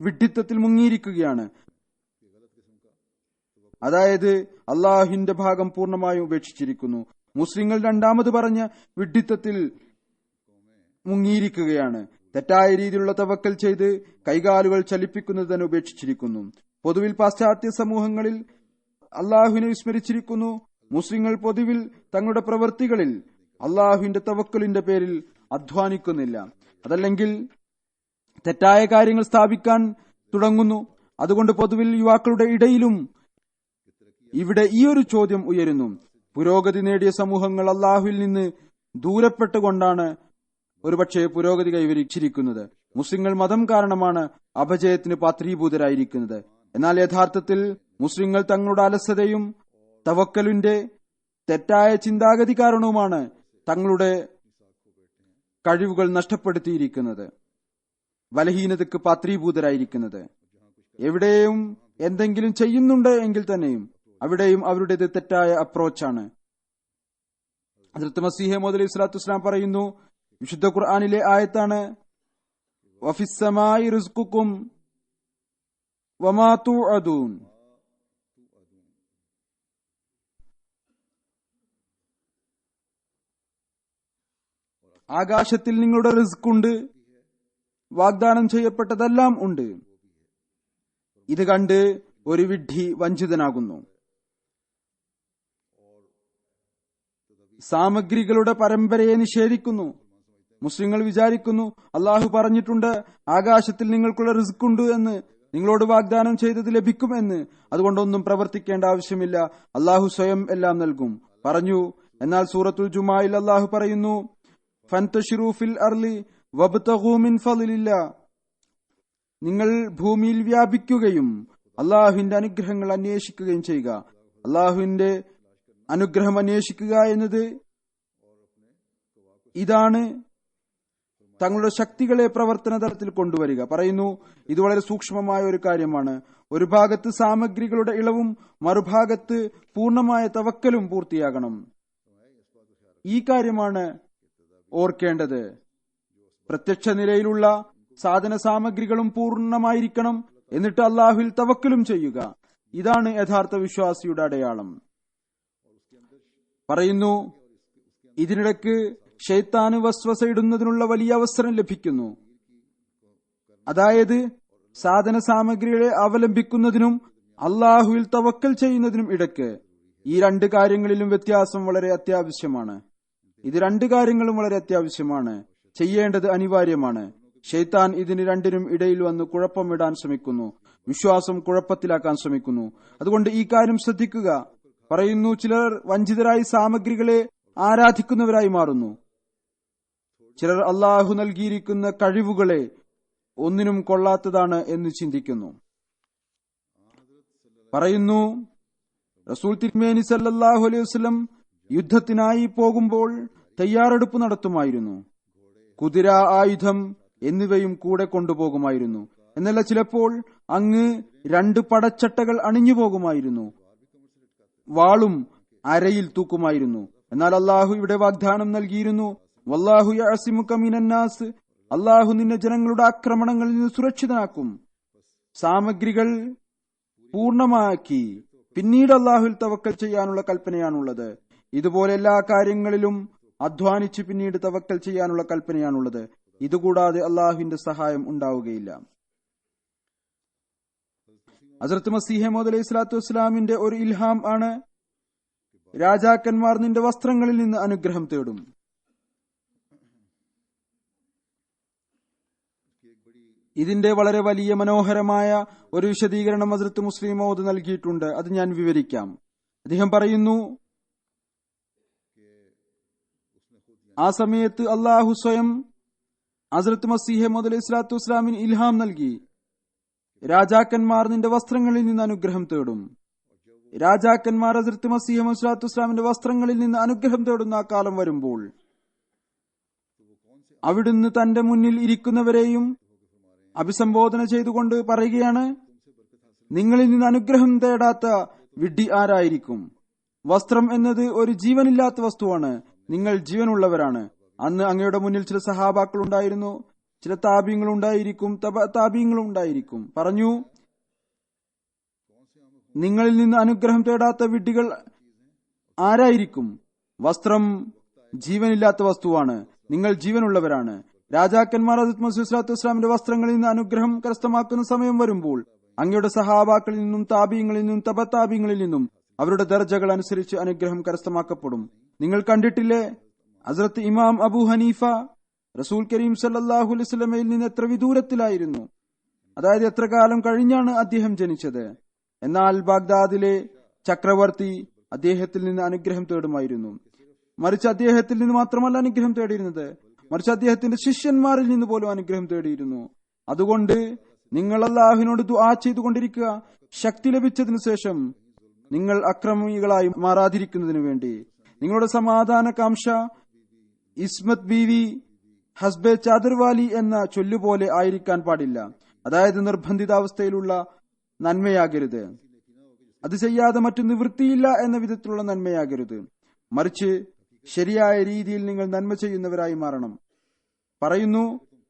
S2: വിഡ്ഢിത്തത്തിൽ മുങ്ങിയിരിക്കുകയാണ്. അതായത് അള്ളാഹുവിന്റെ ഭാഗം പൂർണ്ണമായും ഉപേക്ഷിച്ചിരിക്കുന്നു. മുസ്ലിങ്ങൾ രണ്ടാമത് പറഞ്ഞ വിഡ്ഢിത്തത്തിൽ മുങ്ങിയിരിക്കുകയാണ്. തെറ്റായ രീതിയിലുള്ള തവക്കൽ ചെയ്ത് കൈകാലുകൾ ചലിപ്പിക്കുന്നത് തന്നെ ഉപേക്ഷിച്ചിരിക്കുന്നു. പൊതുവിൽ പാശ്ചാത്യ സമൂഹങ്ങളിൽ അള്ളാഹുവിനെ വിസ്മരിച്ചിരിക്കുന്നു. മുസ്ലിങ്ങൾ പൊതുവിൽ തങ്ങളുടെ പ്രവൃത്തികളിൽ അള്ളാഹുവിന്റെ തവക്കലിന്റെ പേരിൽ അധ്വാനിക്കുന്നില്ല. അതല്ലെങ്കിൽ തെറ്റായ കാര്യങ്ങൾ സ്ഥാപിക്കാൻ തുടങ്ങുന്നു. അതുകൊണ്ട് പൊതുവിൽ യുവാക്കളുടെ ഇടയിലും ഇവിടെ ഈ ഒരു ചോദ്യം ഉയരുന്നു. പുരോഗതി നേടിയ സമൂഹങ്ങൾ അള്ളാഹുവിൽ നിന്ന് ദൂരപ്പെട്ടുകൊണ്ടാണ് ഒരുപക്ഷെ പുരോഗതി കൈവരിച്ചിരിക്കുന്നത്. മുസ്ലിങ്ങൾ മതം കാരണമാണ് അപജയത്തിന് പാത്രീഭൂതരായിരിക്കുന്നത്. എന്നാൽ യഥാർത്ഥത്തിൽ മുസ്ലിങ്ങൾ തങ്ങളുടെ അലസതയും തവക്കലിന്റെ തെറ്റായ ചിന്താഗതി കാരണവുമാണ് തങ്ങളുടെ കഴിവുകൾ നഷ്ടപ്പെടുത്തിയിരിക്കുന്നത്, ബലഹീനതയ്ക്ക് പാത്രീഭൂതരായിരിക്കുന്നത്. എവിടെയും എന്തെങ്കിലും ചെയ്യുന്നുണ്ട് എങ്കിൽ തന്നെയും അവിടെയും അവരുടേത് തെറ്റായ അപ്രോച്ചാണ്. ഹദ്റത്ത് മസീഹ് മൗഊദ് അലൈഹി സ്വലാത്തു വസ്സലാം പറയുന്നു, വിശുദ്ധ ഖുർആനിലെ ആയത്താണ്, വഫിസ്സമായി റിസ്ഖുക്കും വമാ തുഅദൂൻ. ആകാശത്തിൽ നിങ്ങളുടെ റിസ്ക് ഉണ്ട്, വാഗ്ദാനം ചെയ്യപ്പെട്ടതെല്ലാം ഉണ്ട്. ഇത് കണ്ട് ഒരു വിഡ്ഢി വഞ്ചിതനാകുന്നു. സാമഗ്രികളുടെ പരമ്പരയെ നിഷേധിക്കുന്നു. മുസ്ലിങ്ങൾ വിചാരിക്കുന്നു അള്ളാഹു പറഞ്ഞിട്ടുണ്ട് ആകാശത്തിൽ നിങ്ങൾക്കുള്ള റിസ്ക് ഉണ്ട് എന്ന്, നിങ്ങളോട് വാഗ്ദാനം ചെയ്തത് ലഭിക്കും എന്ന്, അതുകൊണ്ടൊന്നും പ്രവർത്തിക്കേണ്ട ആവശ്യമില്ല, അള്ളാഹു സ്വയം എല്ലാം നൽകും പറഞ്ഞു. എന്നാൽ സൂറത്തുൽ ജുമായിൽ അള്ളാഹു പറയുന്നു, ഫൻതശിറൂ ഫിൽ അർളി വബ്തഗൂ മിൻ ഫളിലില്ലാ, നിങ്ങൾ ഭൂമിയിൽ വ്യാപിക്കുകയും അള്ളാഹുവിന്റെ അനുഗ്രഹങ്ങൾ അന്വേഷിക്കുകയും ചെയ്യുക. അള്ളാഹുവിന്റെ അനുഗ്രഹം അന്വേഷിക്കുക എന്നത് ഇതാണ് തങ്ങളുടെ ശക്തികളെ പ്രവർത്തന തലത്തിൽ കൊണ്ടുവരിക. പറയുന്നു ഇത് വളരെ സൂക്ഷ്മമായ ഒരു കാര്യമാണ്. ഒരു ഭാഗത്ത് സാമഗ്രികളുടെ ഇളവും മറുഭാഗത്ത് പൂർണ്ണമായ തവക്കലും പൂർത്തിയാകണം. ഈ കാര്യമാണ് ഓർക്കേണ്ടത്. പ്രത്യക്ഷ നിലയിലുള്ള സാധന സാമഗ്രികളും പൂർണ്ണമായിരിക്കണം, എന്നിട്ട് അള്ളാഹുവിൽ തവക്കലും ചെയ്യുക. ഇതാണ് യഥാർത്ഥ വിശ്വാസിയുടെ അടയാളം. പറയുന്നു ഇതിനിടയ്ക്ക് ശൈത്താന് വസ്വസ ഇടുന്നതിനുള്ള വലിയ അവസരം ലഭിക്കുന്നു. അതായത് സാധന സാമഗ്രികളെ അവലംബിക്കുന്നതിനും അള്ളാഹുവിൽ തവക്കൽ ചെയ്യുന്നതിനും ഇടയ്ക്ക് ഈ രണ്ട് കാര്യങ്ങളിലും വ്യത്യാസം വളരെ അത്യാവശ്യമാണ്. ഇത് രണ്ട് കാര്യങ്ങളും വളരെ അത്യാവശ്യമാണ്, ചെയ്യേണ്ടത് അനിവാര്യമാണ്. ശൈത്താൻ ഇതിന് രണ്ടിനും ഇടയിൽ വന്ന് കുഴപ്പമിടാൻ ശ്രമിക്കുന്നു, വിശ്വാസം കുഴപ്പത്തിലാക്കാൻ ശ്രമിക്കുന്നു. അതുകൊണ്ട് ഈ കാര്യം ശ്രദ്ധിക്കുക. പറയുന്നു ചിലർ വഞ്ചിതരായി സാമഗ്രികളെ ആരാധിക്കുന്നവരായി മാറുന്നു. ചിലർ അള്ളാഹു നൽകിയിരിക്കുന്ന കഴിവുകളെ ഒന്നിനും കൊള്ളാത്തതാണ് എന്ന് ചിന്തിക്കുന്നു. പറയുന്നു റസൂൽ തിരുമേനി സല്ലല്ലാഹു അലൈഹി വസല്ലം യുദ്ധത്തിനായി പോകുമ്പോൾ തയ്യാറെടുപ്പ് നടത്തുമായിരുന്നു. കുതിര, ആയുധം എന്നിവയും കൂടെ കൊണ്ടുപോകുമായിരുന്നു. എന്നല്ല, ചിലപ്പോൾ അങ്ങ് 2 പടച്ചട്ടകൾ അണിഞ്ഞു പോകുമായിരുന്നു. വാളും അരയിൽ തൂക്കുമായിരുന്നു. എന്നാൽ അള്ളാഹു ഇവിടെ വാഗ്ദാനം നൽകിയിരുന്നു, വല്ലാഹു യഅസിമുക മിനന്നാസ്, അള്ളാഹു നിന്നെ ജനങ്ങളുടെ ആക്രമണങ്ങളിൽ നിന്ന് സുരക്ഷിതനാക്കും. സാമഗ്രികൾ പൂർണ്ണമാക്കി പിന്നീട് അള്ളാഹുവിൽ തവക്കൽ ചെയ്യാനുള്ള കൽപ്പനയാണുള്ളത്. ഇതുപോലെ എല്ലാ കാര്യങ്ങളിലും അധ്വാനിച്ച് പിന്നീട് തവക്കൽ ചെയ്യാനുള്ള കൽപ്പനയാണുള്ളത്. ഇതുകൂടാതെ അള്ളാഹുവിന്റെ സഹായം ഉണ്ടാവുകയില്ല. ഹസ്രത്ത് മസീഹ് മൗഊദ് അലൈഹി സ്വലാത്തു വസ്സലാമിന്റെ ഒരു ഇൽഹാം ആണ്, രാജാക്കന്മാർ നിന്റെ വസ്ത്രങ്ങളിൽ നിന്ന് അനുഗ്രഹം തേടും. ഇതിന്റെ വളരെ വലിയ മനോഹരമായ ഒരു വിശദീകരണം ഹസ്രത്ത് മുസ്ലിം മൗഊദ് നൽകിയിട്ടുണ്ട്. അത് ഞാൻ വിവരിക്കാം. അദ്ദേഹം പറയുന്നു, ആ സമയത്ത് അള്ളാഹു സ്വയം ഹസ്രത്ത് മസീഹ് മൗഊദ് അലൈഹി സ്വലാത്തു വസ്സലാമിന് ഇൽഹാം നൽകി, രാജാക്കന്മാർ നിന്റെ വസ്ത്രങ്ങളിൽ നിന്ന് അനുഗ്രഹം തേടും. രാജാക്കന്മാർ ഹസ്രത്ത് മസീഹ് മൗഊദ് സ്വലാത്തു വസ്സലാമിന്റെ വസ്ത്രങ്ങളിൽ നിന്ന് അനുഗ്രഹം തേടുന്ന ആ കാലം വരുമ്പോൾ അവിടുന്ന് തന്റെ മുന്നിൽ ഇരിക്കുന്നവരെയും അഭിസംബോധന ചെയ്തുകൊണ്ട് പറയുകയാണ്, നിങ്ങളിൽ നിന്ന് അനുഗ്രഹം തേടാത്ത വിഡ്ഢി ആരായിരിക്കും? വസ്ത്രം എന്നത് ഒരു ജീവനില്ലാത്ത വസ്തുവാണ്, നിങ്ങൾ ജീവനുള്ളവരാണ്. അന്ന് അങ്ങയുടെ മുന്നിൽ ചില സഹാബാക്കൾ ഉണ്ടായിരുന്നു, ചില താബീങ്ങൾ ഉണ്ടായിരിക്കും, താബീങ്ങളും ഉണ്ടായിരിക്കും. പറഞ്ഞു, നിങ്ങളിൽ നിന്ന് അനുഗ്രഹം തേടാത്ത വിഡ്ഢികൾ ആരായിരിക്കും? വസ്ത്രം ജീവനില്ലാത്ത വസ്തുവാണ്, നിങ്ങൾ ജീവനുള്ളവരാണ്. രാജാക്കന്മാർ ഹദ്റത്ത് മസീഹ് സ്വല്ലല്ലാഹു അലൈഹി വസല്ലമിന്റെ വസ്ത്രങ്ങളിൽ നിന്ന് അനുഗ്രഹം കരസ്ഥമാക്കുന്ന സമയം വരുമ്പോൾ അങ്ങയുടെ സഹാബാക്കളിൽ നിന്നും താബീങ്ങളിൽ നിന്നും തബതാബീങ്ങളിൽ നിന്നും അവരുടെ ദർജകൾ അനുസരിച്ച് അനുഗ്രഹം കരസ്ഥമാക്കപ്പെടും. നിങ്ങൾ കണ്ടിട്ടില്ലേ, ഹസ്രത്ത് ഇമാം അബൂ ഹനീഫ റസൂൽ കരീം സല്ലല്ലാഹു അലൈഹി വസല്ലമയിൽ നിന്ന് എത്ര വിദൂരത്തിലായിരുന്നു. അതായത് എത്ര കാലം കഴിഞ്ഞാണ് അദ്ദേഹം ജനിച്ചത്. എന്നാൽ ബാഗ്ദാദിലെ ചക്രവർത്തി അദ്ദേഹത്തിൽ നിന്ന് അനുഗ്രഹം തേടുമായിരുന്നു. മറിച്ച് അദ്ദേഹത്തിൽ നിന്ന് മാത്രമല്ല അനുഗ്രഹം തേടിയിരുന്നത്, മറിച്ച് അദ്ദേഹത്തിന്റെ ശിഷ്യന്മാരിൽ നിന്ന് പോലും അനുഗ്രഹം തേടിയിരുന്നു. അതുകൊണ്ട് നിങ്ങൾ അല്ലാഹുവിനോട് ദുആ ചെയ്തുകൊണ്ടിരിക്കുക, ശക്തി ലഭിച്ചതിനു ശേഷം നിങ്ങൾ അക്രമികളായി മാറാതിരിക്കുന്നതിനു വേണ്ടി. നിങ്ങളുടെ സമാധാനകാംക്ഷ ഇസ്മത് ബീവി ഹസ്ബെ ചാദർവാലി എന്ന ചൊല്ലുപോലെ ആയിരിക്കാൻ പാടില്ല. അതായത് നിർബന്ധിതാവസ്ഥയിലുള്ള നന്മയാകരുത്, അത് ചെയ്യാതെ മറ്റു നിവൃത്തിയില്ല എന്ന വിധത്തിലുള്ള നന്മയാകരുത്. മറിച്ച് ശരിയായ രീതിയിൽ നിങ്ങൾ നന്മ ചെയ്യുന്നവരായി മാറണം. പറയുന്നു,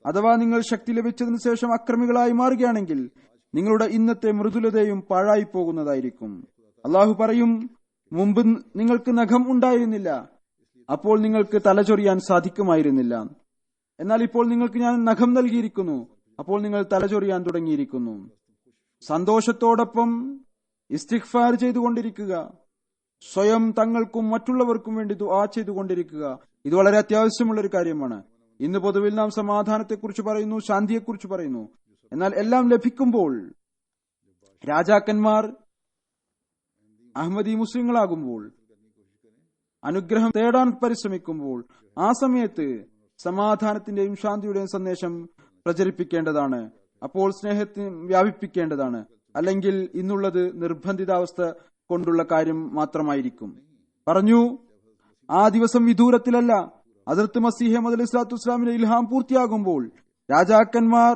S2: അഥവാ നിങ്ങൾ ശക്തി ലഭിച്ചതിനു ശേഷം അക്രമികളായി മാറുകയാണെങ്കിൽ നിങ്ങളുടെ ഇന്നത്തെ മൃദുലതയും പാഴായി പോകുന്നതായിരിക്കും. അള്ളാഹു പറയും, മുമ്പ് നിങ്ങൾക്ക് നഖം ഉണ്ടായിരുന്നില്ല, അപ്പോൾ നിങ്ങൾക്ക് തലചൊറിയാൻ സാധിക്കുമായിരുന്നില്ല. എന്നാൽ ഇപ്പോൾ നിങ്ങൾക്ക് ഞാൻ നഖം നൽകിയിരിക്കുന്നു, അപ്പോൾ നിങ്ങൾ തലചൊറിയാൻ തുടങ്ങിയിരിക്കുന്നു. സന്തോഷത്തോടൊപ്പം ഇസ്തിഗ്ഫാർ ചെയ്തുകൊണ്ടിരിക്കുക, സ്വയം തങ്ങൾക്കും മറ്റുള്ളവർക്കും വേണ്ടി ദുആ ചെയ്തുകൊണ്ടിരിക്കുക. ഇത് വളരെ അത്യാവശ്യമുള്ള ഒരു കാര്യമാണ്. ഇന്ന് പൊതുവിൽ നാം സമാധാനത്തെക്കുറിച്ച് പറയുന്നു, ശാന്തിയെക്കുറിച്ച് പറയുന്നു. എന്നാൽ എല്ലാം ലഭിക്കുമ്പോൾ, രാജാക്കന്മാർ അഹമ്മദി മുസ്ലിങ്ങളാകുമ്പോൾ, അനുഗ്രഹം തേടാൻ പരിശ്രമിക്കുമ്പോൾ, ആ സമയത്ത് സമാധാനത്തിന്റെയും ശാന്തിയുടെയും സന്ദേശം പ്രചരിപ്പിക്കേണ്ടതാണ്. അപ്പോൾ സ്നേഹത്തെ വ്യാപിപ്പിക്കേണ്ടതാണ്. അല്ലെങ്കിൽ ഇന്നുള്ളത് നിർബന്ധിതാവസ്ഥ കൊണ്ടുള്ള കാര്യം മാത്രമായിരിക്കും. പറഞ്ഞു, ആ ദിവസം വിദൂരത്തിലല്ല. ഹദ്റത്ത് മസീഹ് മൗഊദ് അലൈഹിസ്സലാത്തു വസ്സലാമിന്റെ ഇൽഹാം പൂർത്തിയാകുമ്പോൾ രാജാക്കന്മാർ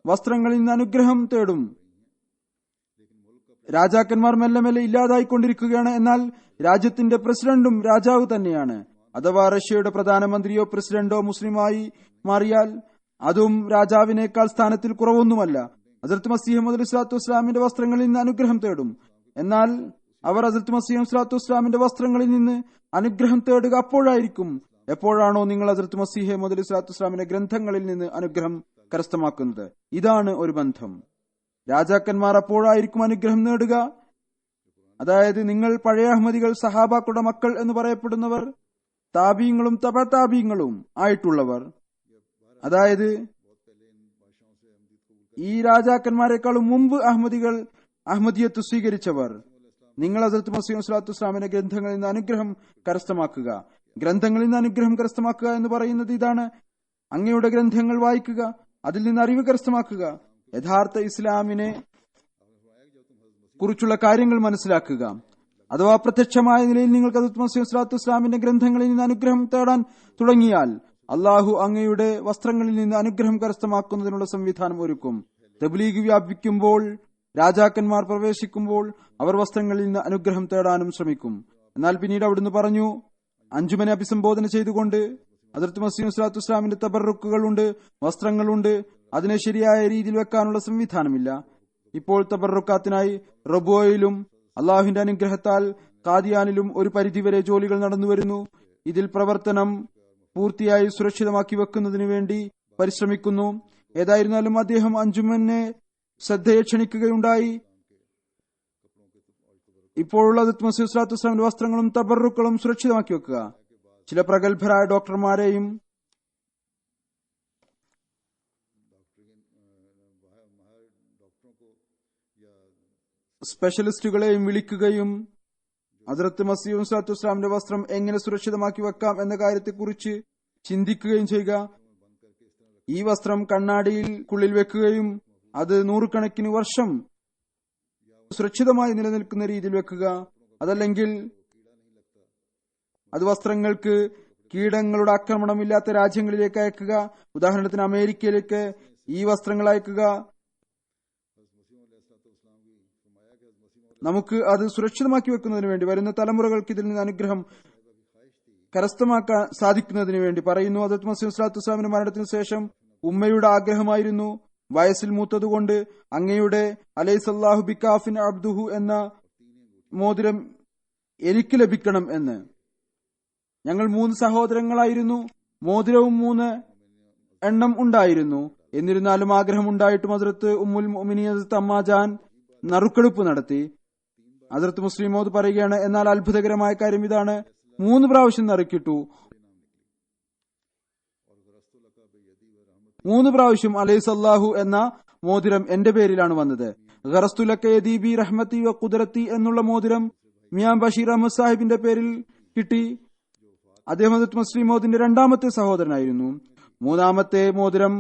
S2: വസ്ത്രങ്ങളിൽ നിന്ന് അനുഗ്രഹം തേടും. രാജാക്കന്മാർ മെല്ലെ മെല്ലെ ഇല്ലാതായിക്കൊണ്ടിരിക്കുകയാണ്. എന്നാൽ രാജ്യത്തിന്റെ പ്രസിഡന്റും രാജാവ് തന്നെയാണ്. അഥവാ റഷ്യയുടെ പ്രധാനമന്ത്രിയോ പ്രസിഡന്റോ മുസ്ലിമായി മാറിയാൽ അതും രാജാവിനേക്കാൾ സ്ഥാനത്തിൽ കുറവൊന്നുമല്ല. ഹദ്റത്ത് മസീഹ് മൗഊദ് അലൈഹിസ്സലാത്തു വസ്സലാമിന്റെ വസ്ത്രങ്ങളിൽ നിന്ന് അനുഗ്രഹം തേടും. എന്നാൽ അവർ ഹദ്റത്ത് മസീഹ് സ്വല്ലല്ലാഹു വസ്സലാമിന്റെ വസ്ത്രങ്ങളിൽ നിന്ന് അനുഗ്രഹം തേടുക അപ്പോഴായിരിക്കും എപ്പോഴാണോ നിങ്ങൾ ഹദ്റത്ത് മസീഹ് മൗഊദ് സ്വല്ലല്ലാഹു വസ്സലാമിന്റെ ഗ്രന്ഥങ്ങളിൽ നിന്ന് അനുഗ്രഹം കരസ്ഥമാക്കുന്നത്. ഇതാണ് ഒരു ബന്ധം. രാജാക്കന്മാർ അപ്പോഴായിരിക്കും അനുഗ്രഹം നേടുക. അതായത് നിങ്ങൾ പഴയ അഹമ്മദികൾ, സഹാബാക്കളുടെ മക്കൾ എന്ന് പറയപ്പെടുന്നവർ, താബീങ്ങളും തബതാബീങ്ങളും ആയിട്ടുള്ളവർ, അതായത് ഈ രാജാക്കന്മാരെക്കാളും മുമ്പ് അഹമ്മദികൾ അഹമ്മദിയത്ത് സ്വീകരിച്ചവർ, നിങ്ങൾ ഹദ്റത്ത് മസീഹ് സ്വല്ലല്ലാഹു വസ്സലാമിന്റെ ഗ്രന്ഥങ്ങളിൽ നിന്ന് അനുഗ്രഹം കരസ്ഥമാക്കുക. ഗ്രന്ഥങ്ങളിൽ നിന്ന് അനുഗ്രഹം കരസ്ഥമാക്കുക എന്ന് പറയുന്നത് ഇതാണ്: അങ്ങയുടെ ഗ്രന്ഥങ്ങൾ വായിക്കുക, അതിൽ നിന്ന് അറിവ് കരസ്ഥമാക്കുക, യഥാർത്ഥ ഇസ്ലാമിനെ കുറിച്ചുള്ള കാര്യങ്ങൾ മനസ്സിലാക്കുക. അഥവാ പ്രത്യക്ഷമായ നിലയിൽ നിങ്ങൾക്ക് ഹദ്റത്ത് മസീഹ് സ്വല്ലല്ലാഹു വസ്സലാമിന്റെ ഗ്രന്ഥങ്ങളിൽ നിന്ന് അനുഗ്രഹം തേടാൻ തുടങ്ങിയാൽ അള്ളാഹു അങ്ങയുടെ വസ്ത്രങ്ങളിൽ നിന്ന് അനുഗ്രഹം കരസ്ഥമാക്കുന്നതിനുള്ള സംവിധാനം ഒരുക്കും. തബ്ലീഗ് വ്യാപിക്കുമ്പോൾ, രാജാക്കന്മാർ പ്രവേശിക്കുമ്പോൾ അവർ വസ്ത്രങ്ങളിൽ നിന്ന് അനുഗ്രഹം തേടാനും ശ്രമിക്കും. എന്നാൽ പിന്നീട് അവിടുന്ന് പറഞ്ഞു, അഞ്ചുമനെ അഭിസംബോധന ചെയ്തുകൊണ്ട്, ഹദ്റത്ത് മസീഹ് സ്വല്ലല്ലാഹു വസ്സലാമിന്റെ തബറുക്കുകളുണ്ട്, വസ്ത്രങ്ങളുണ്ട്, അതിനെ ശരിയായ രീതിയിൽ വെക്കാനുള്ള സംവിധാനമില്ല. ഇപ്പോൾ തബറുക്കാത്തിനായി റബോയിലും അള്ളാഹുവിന്റെ അനുഗ്രഹത്താൽ ഖാദിയാനിലും ഒരു പരിധിവരെ ജോലികൾ നടന്നുവരുന്നു. ഇതിൽ പ്രവർത്തനം പൂർത്തിയായി സുരക്ഷിതമാക്കി വെക്കുന്നതിനു വേണ്ടി പരിശ്രമിക്കുന്നു. ഏതായിരുന്നാലും അദ്ദേഹം അഞ്ചുമനെ ശ്രദ്ധയെ ക്ഷണിക്കുകയുണ്ടായി. ഇപ്പോഴുള്ള ഹദ്റത്ത് മസീഹ് സ്വല്ലല്ലാഹു വസ്സലാമിന്റെ വസ്ത്രങ്ങളും തബറുക്കളും സുരക്ഷിതമാക്കി വെക്കുക. ചില പ്രഗത്ഭരായ ഡോക്ടർമാരെയും സ്പെഷ്യലിസ്റ്റുകളെയും വിളിക്കുകയും ഹദ്റത്ത് മസീഹ് സ്വല്ലല്ലാഹു വസ്സലാമിന്റെ വസ്ത്രം എങ്ങനെ സുരക്ഷിതമാക്കി വെക്കാം എന്ന കാര്യത്തെക്കുറിച്ച് ചിന്തിക്കുകയും ചെയ്യുക. ഈ വസ്ത്രം കണ്ണാടിയിൽക്കുള്ളിൽ വെക്കുകയും അത് നൂറുകണക്കിന് വർഷം സുരക്ഷിതമായി നിലനിൽക്കുന്ന രീതിയിൽ വെക്കുക. അതല്ലെങ്കിൽ അത് വസ്ത്രങ്ങൾക്ക് കീടങ്ങളുടെ ആക്രമണമില്ലാത്ത രാജ്യങ്ങളിലേക്ക് അയക്കുക. ഉദാഹരണത്തിന് അമേരിക്കയിലേക്ക് ഈ വസ്ത്രങ്ങൾ അയക്കുക. നമുക്ക് അത് സുരക്ഷിതമാക്കി വെക്കുന്നതിന് വേണ്ടി, വരുന്ന തലമുറകൾക്ക് ഇതിൽ നിന്ന് അനുഗ്രഹം കരസ്ഥമാക്കാൻ സാധിക്കുന്നതിന് വേണ്ടി പറയുന്നു. ഹദ്റത്ത് മസീഹ് സ്വല്ലല്ലാഹു വസ്സലാമിന്റെ മരണത്തിന് ശേഷം ഉമ്മയുടെ ആഗ്രഹമായിരുന്നു, വയസ്സിൽ മൂത്തതുകൊണ്ട് അങ്ങയുടെ അലൈസല്ലാഹു ബികാഫിൻ അബ്ദുഹു എന്ന മോതിരം എനിക്ക് ലഭിക്കണം എന്ന്. ഞങ്ങൾ 3 സഹോദരങ്ങളായിരുന്നു. മോതിരവും 3 എണ്ണം ഉണ്ടായിരുന്നു. എന്നിരുന്നാലും ആഗ്രഹമുണ്ടായിട്ടും ഹദ്റത്ത് ഉമ്മുൽ മുഅ്മിനീൻ ഹദ്റത്ത് അമ്മാജാൻ നറുക്കെടുപ്പ് നടത്തി. ഹദ്റത്ത് മുസ്ലിം മൗഊദ് പറയുകയാണ്, എന്നാൽ അത്ഭുതകരമായ കാര്യം ഇതാണ്, 3 പ്രാവശ്യം നറുക്കിട്ടു. 3 പ്രാവശ്യം അലൈസല്ലാഹു എന്ന മോതിരം എന്റെ പേരിലാണ് വന്നത്. ഗറസ്തുലക യദീ ബി റഹ്മതി വ ഖുദ്റതി എന്നുള്ള മോതിരം മിയാം ബഷീർ അഹമ്മദ് സാഹിബിന്റെ പേരിൽ കിട്ടി. അദ്ദേഹം ഹദ്റത്ത് മുസ്ലിം മൗഊദിന്റെ 2ാമത്തെ സഹോദരനായിരുന്നു. 3ാമത്തെ മോതിരം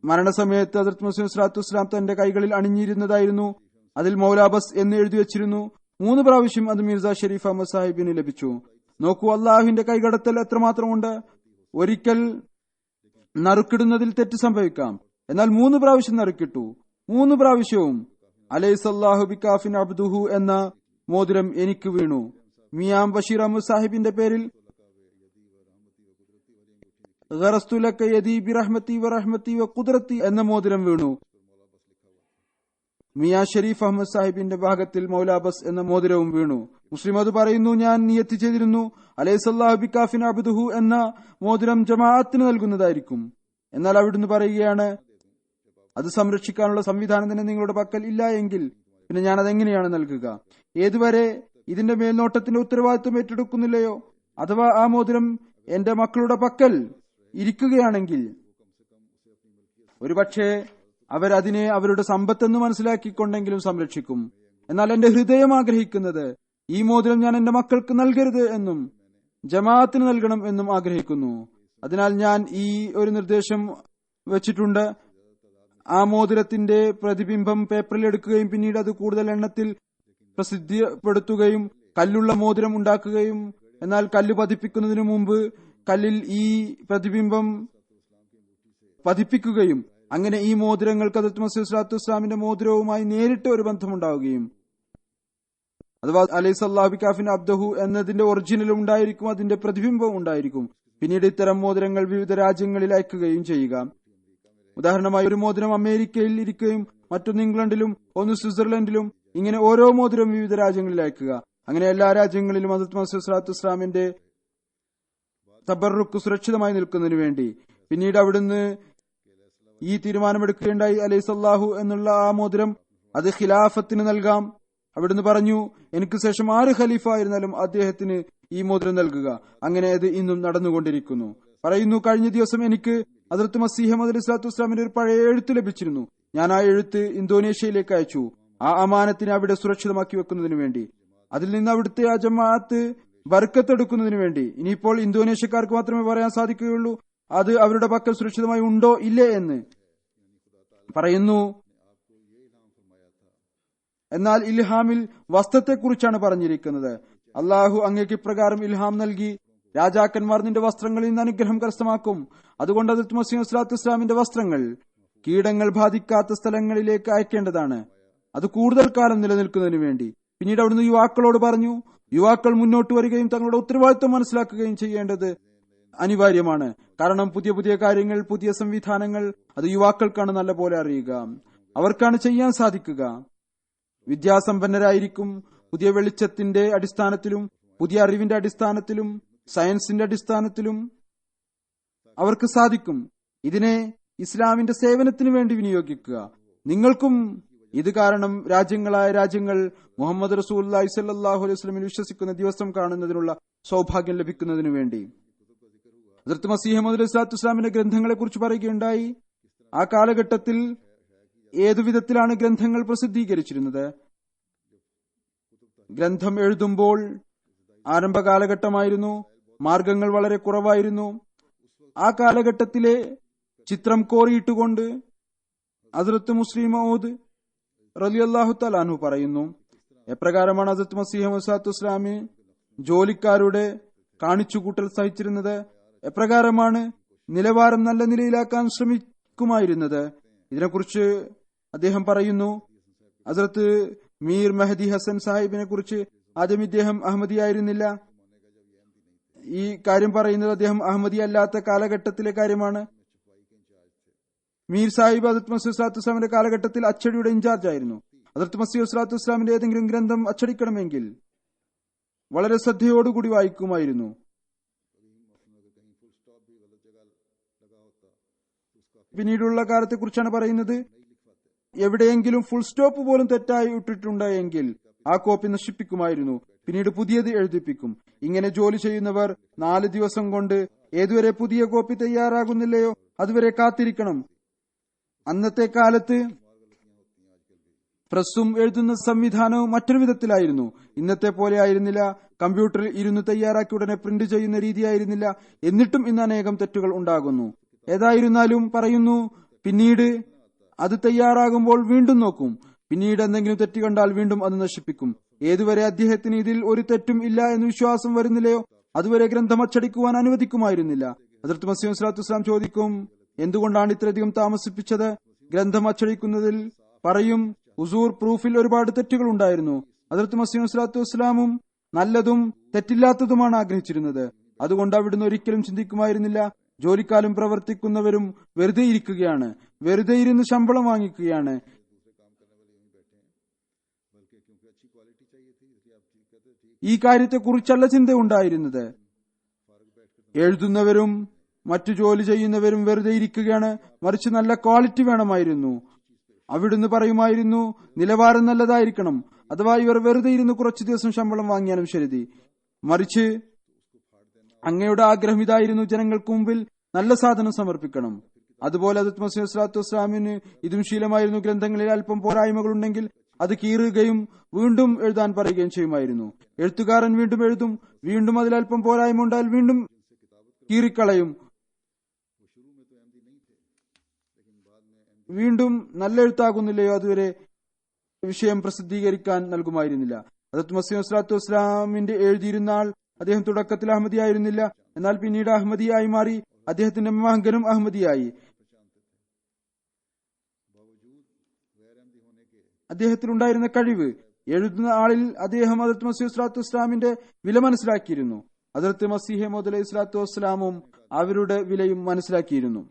S2: മരണസമയത്ത് ഹദ്റത്ത് മുസ്ലിം സ്വല്ലല്ലാഹു വസ്സലാം തന്റെ കൈകളിൽ അണിഞ്ഞിരുന്നതായിരുന്നു. അതിൽ മൗലാബസ് എന്ന് എഴുതി വെച്ചിരുന്നു. 3 പ്രാവശ്യം അത് മിർസ ഷരീഫ് അഹമ്മദ് സാഹിബിന് ലഭിച്ചു. നോക്കൂ, അള്ളാഹുവിന്റെ കൈകടത്തൽ എത്രമാത്രമുണ്ട്. ഒരിക്കൽ നറുക്കിടുന്നതിൽ തെറ്റ് സംഭവിക്കാം, എന്നാൽ 3 പ്രാവശ്യം നറുക്കിട്ടു. 3 പ്രാവശ്യവും അലൈസല്ലാഹു ബികാഫിൻ അബ്ദുഹു എന്ന മോതിരം എനിക്ക് വീണു. മിയാം ബഷീർ അഹമ്മദ് സാഹിബിന്റെ പേരിൽ ഗറസ്തുലക യദി ബിറഹ്മതി വറഹ്മതി വഖുദ്റതി എന്ന മോതിരം വീണു. മിയാ ഷരീഫ് അഹമ്മദ് സാഹിബിന്റെ ഭാഗത്തിൽ മൗലാബസ് എന്ന മോതിരവും വീണു. മുസ്ലിം അത് പറയുന്നു, ഞാൻ നിയത്ത് ചെയ്തിരുന്നു അലൈസല്ലാഹു ബികാഫിൻ അബ്ദുഹു എന്ന മോതിരം ജമാഅത്തിന് നൽകുന്നതായിരിക്കും. എന്നാൽ അവിടുന്ന് പറയുകയാണ്, അത് സംരക്ഷിക്കാനുള്ള സംവിധാനം തന്നെ നിങ്ങളുടെ പക്കൽ ഇല്ല എങ്കിൽ പിന്നെ ഞാൻ അതെങ്ങനെയാണ് നൽകുക? ഏതുവരെ ഇതിന്റെ മേൽനോട്ടത്തിന്റെ ഉത്തരവാദിത്വം ഏറ്റെടുക്കുന്നില്ലയോ, അഥവാ ആ മോതിരം എന്റെ മക്കളുടെ പക്കൽ ഇരിക്കുകയാണെങ്കിൽ ഒരുപക്ഷെ അവരതിനെ അവരുടെ സമ്പത്തെന്ന് മനസ്സിലാക്കിക്കൊണ്ടെങ്കിലും സംരക്ഷിക്കും. എന്നാൽ എന്റെ ഹൃദയം ആഗ്രഹിക്കുന്നത് ഈ മോതിരം ഞാൻ എന്റെ മക്കൾക്ക് നൽകരുത് എന്നും ജമാഅത്തിന് നൽകണം എന്നും ആഗ്രഹിക്കുന്നു. അതിനാൽ ഞാൻ ഈ ഒരു നിർദ്ദേശം വെച്ചിട്ടുണ്ട്. ആ മോതിരത്തിന്റെ പ്രതിബിംബം പേപ്പറിൽ എടുക്കുകയും പിന്നീട് അത് കൂടുതൽ എണ്ണത്തിൽ പ്രസിദ്ധപ്പെടുത്തുകയും കല്ലുള്ള മോതിരം ഉണ്ടാക്കുകയും, എന്നാൽ കല്ല് പതിപ്പിക്കുന്നതിനു മുമ്പ് കല്ലിൽ ഈ പ്രതിബിംബം പതിപ്പിക്കുകയും, അങ്ങനെ ഈ മോതിരങ്ങൾക്ക് ഹദ്റത്ത് മസീഹ് സ്വല്ലല്ലാഹു ഇസ്ലാമിന്റെ മോതിരവുമായി നേരിട്ട് ഒരു ബന്ധമുണ്ടാവുകയും, അഥവാ അലൈസല്ലാഹു ബികാഫിൻ അബ്ദഹു എന്നതിന്റെ ഒറിജിനലും ഉണ്ടായിരിക്കും, അതിന്റെ പ്രതിബിംബവും ഉണ്ടായിരിക്കും. പിന്നീട് ഇത്തരം മോതിരങ്ങൾ വിവിധ രാജ്യങ്ങളിൽ അയക്കുകയും ചെയ്യുക. ഉദാഹരണമായി ഒരു മോതിരം അമേരിക്കയിൽ ഇരിക്കുകയും മറ്റൊന്ന് ഇംഗ്ലണ്ടിലും ഒന്ന് സ്വിറ്റ്സർലൻഡിലും, ഇങ്ങനെ ഓരോ മോതിരം വിവിധ രാജ്യങ്ങളിൽ അയക്കുക. അങ്ങനെ എല്ലാ രാജ്യങ്ങളിലും ഹദ്റത്ത് മസീഹ് സ്വല്ലല്ലാഹു ഇസ്ലാമിന്റെ തബറുക്ക് സുരക്ഷിതമായി നിൽക്കുന്നതിന് വേണ്ടി. പിന്നീട് അവിടുന്ന് ഈ തീരുമാനമെടുക്കുകയുണ്ടായി, അലൈസല്ലാഹു എന്നുള്ള ആ മോതിരം അത് ഖിലാഫത്തിന് നൽകാം. അവിടുന്ന് പറഞ്ഞു, എനിക്ക് ശേഷം ആര് ഖലീഫ ആയിരുന്നാലും അദ്ദേഹത്തിന് ഈ മോതിരം നൽകുക. അങ്ങനെ അത് ഇന്നും നടന്നുകൊണ്ടിരിക്കുന്നു. പറയുന്നു, കഴിഞ്ഞ ദിവസം എനിക്ക് ഹദ്റത്ത് മസീഹ് മൗഊദ് അലൈഹി സ്വലാത്തു വസ്സലാമിന്റെ ഒരു പഴയ എഴുത്ത് ലഭിച്ചിരുന്നു. ഞാൻ ആ എഴുത്ത് ഇന്തോനേഷ്യയിലേക്ക് അയച്ചു, ആ അമാനത്തിനെ അവിടെ സുരക്ഷിതമാക്കി വെക്കുന്നതിന് വേണ്ടി, അതിൽ നിന്ന് അവിടുത്തെ ആ ജമാഅത്ത് ബർക്കത്തെടുക്കുന്നതിന് വേണ്ടി. ഇനിയിപ്പോൾ ഇന്തോനേഷ്യക്കാർക്ക് മാത്രമേ പറയാൻ സാധിക്കുകയുള്ളൂ അത് അവരുടെ പക്കൽ സുരക്ഷിതമായി ഉണ്ടോ ഇല്ലേ എന്ന്. പറയുന്നു, എന്നാൽ ഇൽഹാമിൽ വസ്ത്രത്തെക്കുറിച്ചാണ് പറഞ്ഞിരിക്കുന്നത്. അള്ളാഹു അങ്ങേക്ക് ഇപ്രകാരം ഇൽഹാം നൽകി, രാജാക്കന്മാർ നിന്റെ വസ്ത്രങ്ങളിൽ നിന്ന് അനുഗ്രഹം കരസ്ഥമാക്കും. അതുകൊണ്ട് ഹദ്റത്ത് മസീഹ് സ്വല്ലല്ലാഹു ഇസ്ലാമിന്റെ വസ്ത്രങ്ങൾ കീടങ്ങൾ ബാധിക്കാത്ത സ്ഥലങ്ങളിലേക്ക് അയക്കേണ്ടതാണ്, അത് കൂടുതൽ കാലം നിലനിൽക്കുന്നതിന് വേണ്ടി. പിന്നീട് അവിടുന്ന് യുവാക്കളോട് പറഞ്ഞു, യുവാക്കൾ മുന്നോട്ട് വരികയും തങ്ങളുടെ ഉത്തരവാദിത്വം മനസ്സിലാക്കുകയും ചെയ്യേണ്ടത് അനിവാര്യമാണ്. കാരണം പുതിയ പുതിയ കാര്യങ്ങൾ, പുതിയ സംവിധാനങ്ങൾ അത് യുവാക്കൾക്കാണ് നല്ല പോലെ അറിയുക, അവർക്കാണ് ചെയ്യാൻ സാധിക്കുക. വിദ്യാസമ്പന്നരായിരിക്കും. പുതിയ വെളിച്ചത്തിന്റെ അടിസ്ഥാനത്തിലും പുതിയ അറിവിന്റെ അടിസ്ഥാനത്തിലും സയൻസിന്റെ അടിസ്ഥാനത്തിലും അവർക്ക് സാധിക്കും ഇതിനെ ഇസ്ലാമിന്റെ സേവനത്തിന് വേണ്ടി വിനിയോഗിക്കുക. നിങ്ങൾക്കും ഇത് കാരണം രാജ്യങ്ങളായ രാജ്യങ്ങൾ മുഹമ്മദ് റസൂലുള്ളാഹി സ്വല്ലല്ലാഹു അലൈഹി വസല്ലമയിൽ വിശ്വസിക്കുന്ന ദിവസം കാണുന്നതിനുള്ള സൗഭാഗ്യം ലഭിക്കുന്നതിനു വേണ്ടി. ഹദ്റത്ത് മസീഹ് മൗഊദ് അലൈഹി സ്വലാത്തു വസ്സലാമിന്റെ ഗ്രന്ഥങ്ങളെ കുറിച്ച് പറയുകയുണ്ടായി. ആ കാലഘട്ടത്തിൽ ഏതു വിധത്തിലാണ് ഗ്രന്ഥങ്ങൾ പ്രസിദ്ധീകരിച്ചിരുന്നത്? ഗ്രന്ഥം എഴുതുമ്പോൾ ആരംഭ കാലഘട്ടമായിരുന്നു, മാർഗങ്ങൾ വളരെ കുറവായിരുന്നു. ആ കാലഘട്ടത്തിലെ ചിത്രം കോറിയിട്ടുകൊണ്ട് ഹദ്റത്ത് മുസ്ലിം മൗഊദ് റളിയല്ലാഹു തആല അൻഹു പറയുന്നു, എപ്രകാരമാണ് ഹദ്റത്ത് മസീഹ് മൗഊദ് സ്വല്ലല്ലാഹു അലൈഹി വസല്ലം ജോലിക്കാരുടെ കാണിച്ചുകൂട്ടൽ സഹിച്ചിരുന്നത്, എപ്രകാരമാണ് നിലവാരം നല്ല നിലയിലാക്കാൻ ശ്രമിക്കുമായിരുന്നത്. ഇതിനെക്കുറിച്ച് അദ്ദേഹം പറയുന്നു, ഹസ്രത്ത് മീർ മെഹദി ഹസൻ സാഹിബിനെ കുറിച്ച് ആദ്യം ഇദ്ദേഹം അഹമ്മദിയായിരുന്നില്ല. ഈ കാര്യം പറയുന്നത് അദ്ദേഹം അഹമ്മദി അല്ലാത്ത കാലഘട്ടത്തിലെ കാര്യമാണ്. മീർ സാഹിബ് ഹദ്റത്ത് മസീഹ് സ്വല്ലല്ലാഹു അലൈഹി വസല്ലമയുടെ കാലഘട്ടത്തിൽ അച്ചടിയുടെ ഇൻചാർജ് ആയിരുന്നു. ഹദ്റത്ത് മസീഹ് സ്വല്ലല്ലാഹു അലൈഹി വസല്ലമയുടെ ഏതെങ്കിലും ഗ്രന്ഥം അച്ചടിക്കണമെങ്കിൽ വളരെ ശ്രദ്ധയോടുകൂടി വായിക്കുമായിരുന്നു. പിന്നീടുള്ള കാലത്തെക്കുറിച്ചാണ് പറയുന്നത്, എവിടെയെങ്കിലും ഫുൾ സ്റ്റോപ്പ് പോലും തെറ്റായി ഇട്ടിട്ടുണ്ടെങ്കിൽ ആ കോപ്പി നശിപ്പിക്കുമായിരുന്നു, പിന്നീട് പുതിയത് എഴുതിപ്പിക്കും. ഇങ്ങനെ ജോലി ചെയ്യുന്നവർ 4 ദിവസം കൊണ്ട് ഏതുവരെ പുതിയ കോപ്പി തയ്യാറാകുന്നില്ലയോ അതുവരെ കാത്തിരിക്കണം. അന്നത്തെ കാലത്ത് പ്രസ്സും എഴുതുന്ന സംവിധാനവും മറ്റൊരു വിധത്തിലായിരുന്നു. ഇന്നത്തെ പോലെ ആയിരുന്നില്ല. കമ്പ്യൂട്ടറിൽ ഇരുന്ന് തയ്യാറാക്കി ഉടനെ പ്രിന്റ് ചെയ്യുന്ന രീതിയായിരുന്നില്ല. എന്നിട്ടും ഇന്ന് അനേകം തെറ്റുകൾ ഉണ്ടാകുന്നു. ഏതായിരുന്നാലും പറയുന്നു, പിന്നീട് അത് തയ്യാറാകുമ്പോൾ വീണ്ടും നോക്കും. പിന്നീട് എന്തെങ്കിലും തെറ്റ് കണ്ടാൽ വീണ്ടും അത് നശിപ്പിക്കും. ഏതുവരെ അദ്ദേഹത്തിന് ഇതിൽ ഒരു തെറ്റും ഇല്ല എന്ന് വിശ്വാസം വരുന്നില്ലയോ അതുവരെ ഗ്രന്ഥം അച്ചടിക്കുവാൻ അനുവദിക്കുമായിരുന്നില്ല. ഹദ്റത്ത് മസീഹ് മൗഊദ് സ്വല്ലല്ലാഹു അലൈഹി വസല്ലം ചോദിക്കും, എന്തുകൊണ്ടാണ് ഇത്രയധികം താമസിപ്പിച്ചത്? ഗ്രന്ഥം അച്ചടിക്കുന്നതിൽ പറയും, ഹുസൂർ പ്രൂഫിൽ ഒരുപാട് തെറ്റുകൾ ഉണ്ടായിരുന്നു. ഹദ്റത്ത് മസീഹ് മൗഊദ് സ്വല്ലല്ലാഹു അലൈഹി വസല്ലം നല്ലതും തെറ്റില്ലാത്തതുമാണ് ആഗ്രഹിച്ചിരുന്നത്. അതുകൊണ്ട് അവിടുന്ന് ഒരിക്കലും ചിന്തിക്കുമായിരുന്നില്ല ജോലിക്കാരും പ്രവർത്തിക്കുന്നവരും വെറുതെ ഇരിക്കുകയാണ്, വെറുതെ ഇരുന്ന് ശമ്പളം വാങ്ങിക്കുകയാണ്. ഈ കാര്യത്തെക്കുറിച്ചല്ല ചിന്ത ഉണ്ടായിരുന്നത്. എഴുതുന്നവരും മറ്റു ജോലി ചെയ്യുന്നവരും വെറുതെ ഇരിക്കുകയാണ്, മറിച്ച് നല്ല ക്വാളിറ്റി വേണമായിരുന്നു. അവിടുന്ന് പറയുമായിരുന്നു, നിലവാരം നല്ലതായിരിക്കണം. അഥവാ ഇവർ വെറുതെ ഇരുന്ന് കുറച്ചു ദിവസം ശമ്പളം വാങ്ങിയാലും ശരി, മറിച്ച് അങ്ങയുടെ ആഗ്രഹം ഇതായിരുന്നു, ജനങ്ങൾക്ക് മുമ്പിൽ നല്ല സാധനം സമർപ്പിക്കണം. അതുപോലെ ഹദ്റത്ത് മസീഹ് സ്വല്ലല്ലാഹു അലൈഹി വസല്ലമിന് ഇതും ശീലമായിരുന്നു. ഗ്രന്ഥങ്ങളിൽ അല്പം പോരായ്മകളുണ്ടെങ്കിൽ അത് കീറുകയും വീണ്ടും എഴുതാൻ പറയുകയും ചെയ്യുമായിരുന്നു. എഴുത്തുകാരൻ വീണ്ടും എഴുതും, വീണ്ടും അതിൽ അല്പം പോരായ്മ ഉണ്ടായാൽ വീണ്ടും കീറിക്കളയും, വീണ്ടും നല്ല എഴുത്താകുന്നില്ലയോ അതുവരെ വിഷയം പ്രസിദ്ധീകരിക്കാൻ നൽകുമായിരുന്നില്ല. ഹദ്റത്ത് മസീഹ് സ്വല്ലല്ലാഹു അലൈഹി വസല്ലമിന്റെ എഴുതിയിരുന്ന ആൾ അദ്ദേഹം തുടക്കത്തിൽ അഹമ്മദിയായിരുന്നില്ല, എന്നാൽ പിന്നീട് അഹമ്മദിയായി മാറി. അദ്ദേഹത്തിന്റെ മകനും അഹമ്മദിയായി. അദ്ദേഹത്തിനുണ്ടായിരുന്ന കഴിവ്, എഴുതുന്ന ആളിൽ അദ്ദേഹം ഹദ്റത്ത് മസീഹ് സ്വല്ലല്ലാഹു അലൈഹി വസല്ലമിന്റെ വില മനസ്സിലാക്കിയിരുന്നു. ഹദ്റത്ത് മസീഹ് മൗഊദ് അലൈഹി സ്വലാത്തു വസ്സലാമും അവരുടെ വിലയും മനസ്സിലാക്കിയിരുന്നു.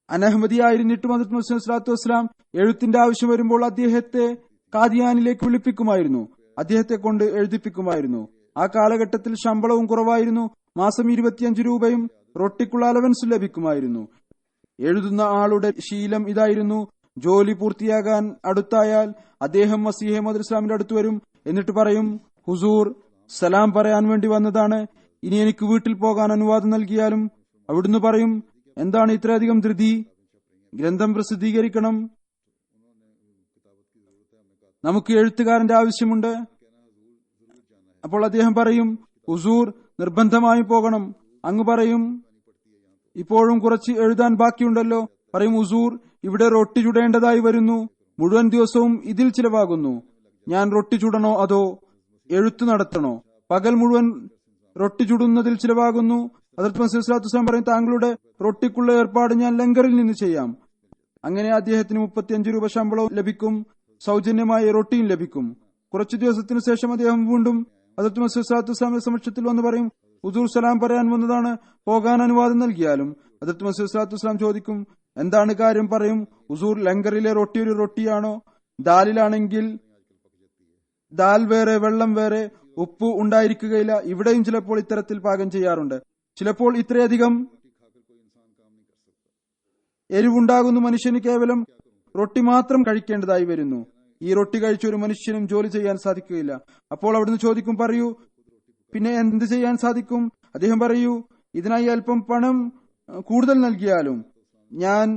S2: അനഹമ്മദിയായിരുന്നിട്ടും ഹദ്റത്ത് മസീഹ് സ്വല്ലല്ലാഹു അലൈഹി വസല്ലം എഴുത്തിന്റെ ആവശ്യം വരുമ്പോൾ അദ്ദേഹത്തെ ഖാദിയാനിലേക്ക് വിളിപ്പിക്കുമായിരുന്നു, അദ്ദേഹത്തെ കൊണ്ട് എഴുതിപ്പിക്കുമായിരുന്നു. ആ കാലഘട്ടത്തിൽ ശമ്പളവും കുറവായിരുന്നു. മാസം 25 രൂപയും റൊട്ടിക്കുള്ള അലവൻസ് ലഭിക്കുമായിരുന്നു. എഴുതുന്ന ആളുടെ ശീലം ഇതായിരുന്നു, ജോലി പൂർത്തിയാകാൻ അടുത്തായാൽ അദ്ദേഹം മസീഹ് മൗഊദ് ഇസ്ലാമിന്റെ അടുത്ത് വരും. എന്നിട്ട് പറയും, ഹുസൂർ, സലാം പറയാൻ വേണ്ടി വന്നതാണ്, ഇനി എനിക്ക് വീട്ടിൽ പോകാൻ അനുവാദം നൽകിയാലും. അവിടുന്ന് പറയും, എന്താണ് ഇത്രയധികം ധൃതി, ഗ്രന്ഥം പ്രസിദ്ധീകരിക്കണം, നമുക്ക് എഴുത്തുകാരന്റെ ആവശ്യമുണ്ട്. അപ്പോൾ അദ്ദേഹം പറയും, ഹുസൂർ, നിർബന്ധമായും പോകണം. അങ്ങ് പറയും, ഇപ്പോഴും കുറച്ച് എഴുതാൻ ബാക്കിയുണ്ടല്ലോ. പറയും, ഹുസൂർ, ഇവിടെ റൊട്ടി ചുടേണ്ടതായി വരുന്നു, മുഴുവൻ ദിവസവും ഇതിൽ ചിലവാകുന്നു. ഞാൻ റൊട്ടി ചുടണോ അതോ എഴുത്തു നടത്തണോ? പകൽ മുഴുവൻ റൊട്ടി ചുടുന്നതിൽ ചിലവാകുന്നു. ഹദ്റത്ത് മസീഹ് സ്വല്ലല്ലാഹു അലൈഹി വസല്ലം പറയും, താങ്കളുടെ റൊട്ടിക്കുള്ള ഏർപ്പാട് ഞാൻ ലങ്കറിൽ നിന്ന് ചെയ്യാം. അങ്ങനെ അദ്ദേഹത്തിന് 35 രൂപ ശമ്പളവും ലഭിക്കും, സൗജന്യമായി റൊട്ടിയും ലഭിക്കും. കുറച്ചു ദിവസത്തിനു ശേഷം അദ്ദേഹം വീണ്ടും ഹദ്റത്ത് മസീഹ് സ്വല്ലല്ലാഹു അലൈഹി വസല്ലം സമക്ഷത്തിൽ വന്ന് പറയും, ഹുസൂർ, സലാം പറയാൻ വന്നതാണ്, പോകാൻ അനുവാദം നൽകിയാലും. ഹദ്റത്ത് മസീഹ് സ്വല്ലല്ലാഹു അലൈഹി വസല്ലം ചോദിക്കും, എന്താണ് കാര്യം? പറയും, ഹുസൂർ, ലങ്കറിലെ റൊട്ടി ഒരു റൊട്ടിയാണോ? ദാലിലാണെങ്കിൽ ദാൽ വേറെ, വെള്ളം വേറെ, ഉപ്പ് ഉണ്ടായിരിക്കുകയില്ല. ഇവിടെയും ചിലപ്പോൾ ഇത്തരത്തിൽ പാകം ചെയ്യാറുണ്ട്. ചിലപ്പോൾ ഇത്രയധികം എരിവുണ്ടാകുന്നു, മനുഷ്യന് കേവലം റൊട്ടി മാത്രം കഴിക്കേണ്ടതായി വരുന്നു. ഈ റൊട്ടി കഴിച്ച ഒരു മനുഷ്യനും ജോലി ചെയ്യാൻ സാധിക്കുകയില്ല. അപ്പോൾ അവിടുന്ന് ചോദിക്കും, പറയൂ, പിന്നെ എന്ത് ചെയ്യാൻ സാധിക്കും? അദ്ദേഹം പറയൂ, ഇതിനായി അല്പം പണം കൂടുതൽ നൽകിയാലും ഞാൻ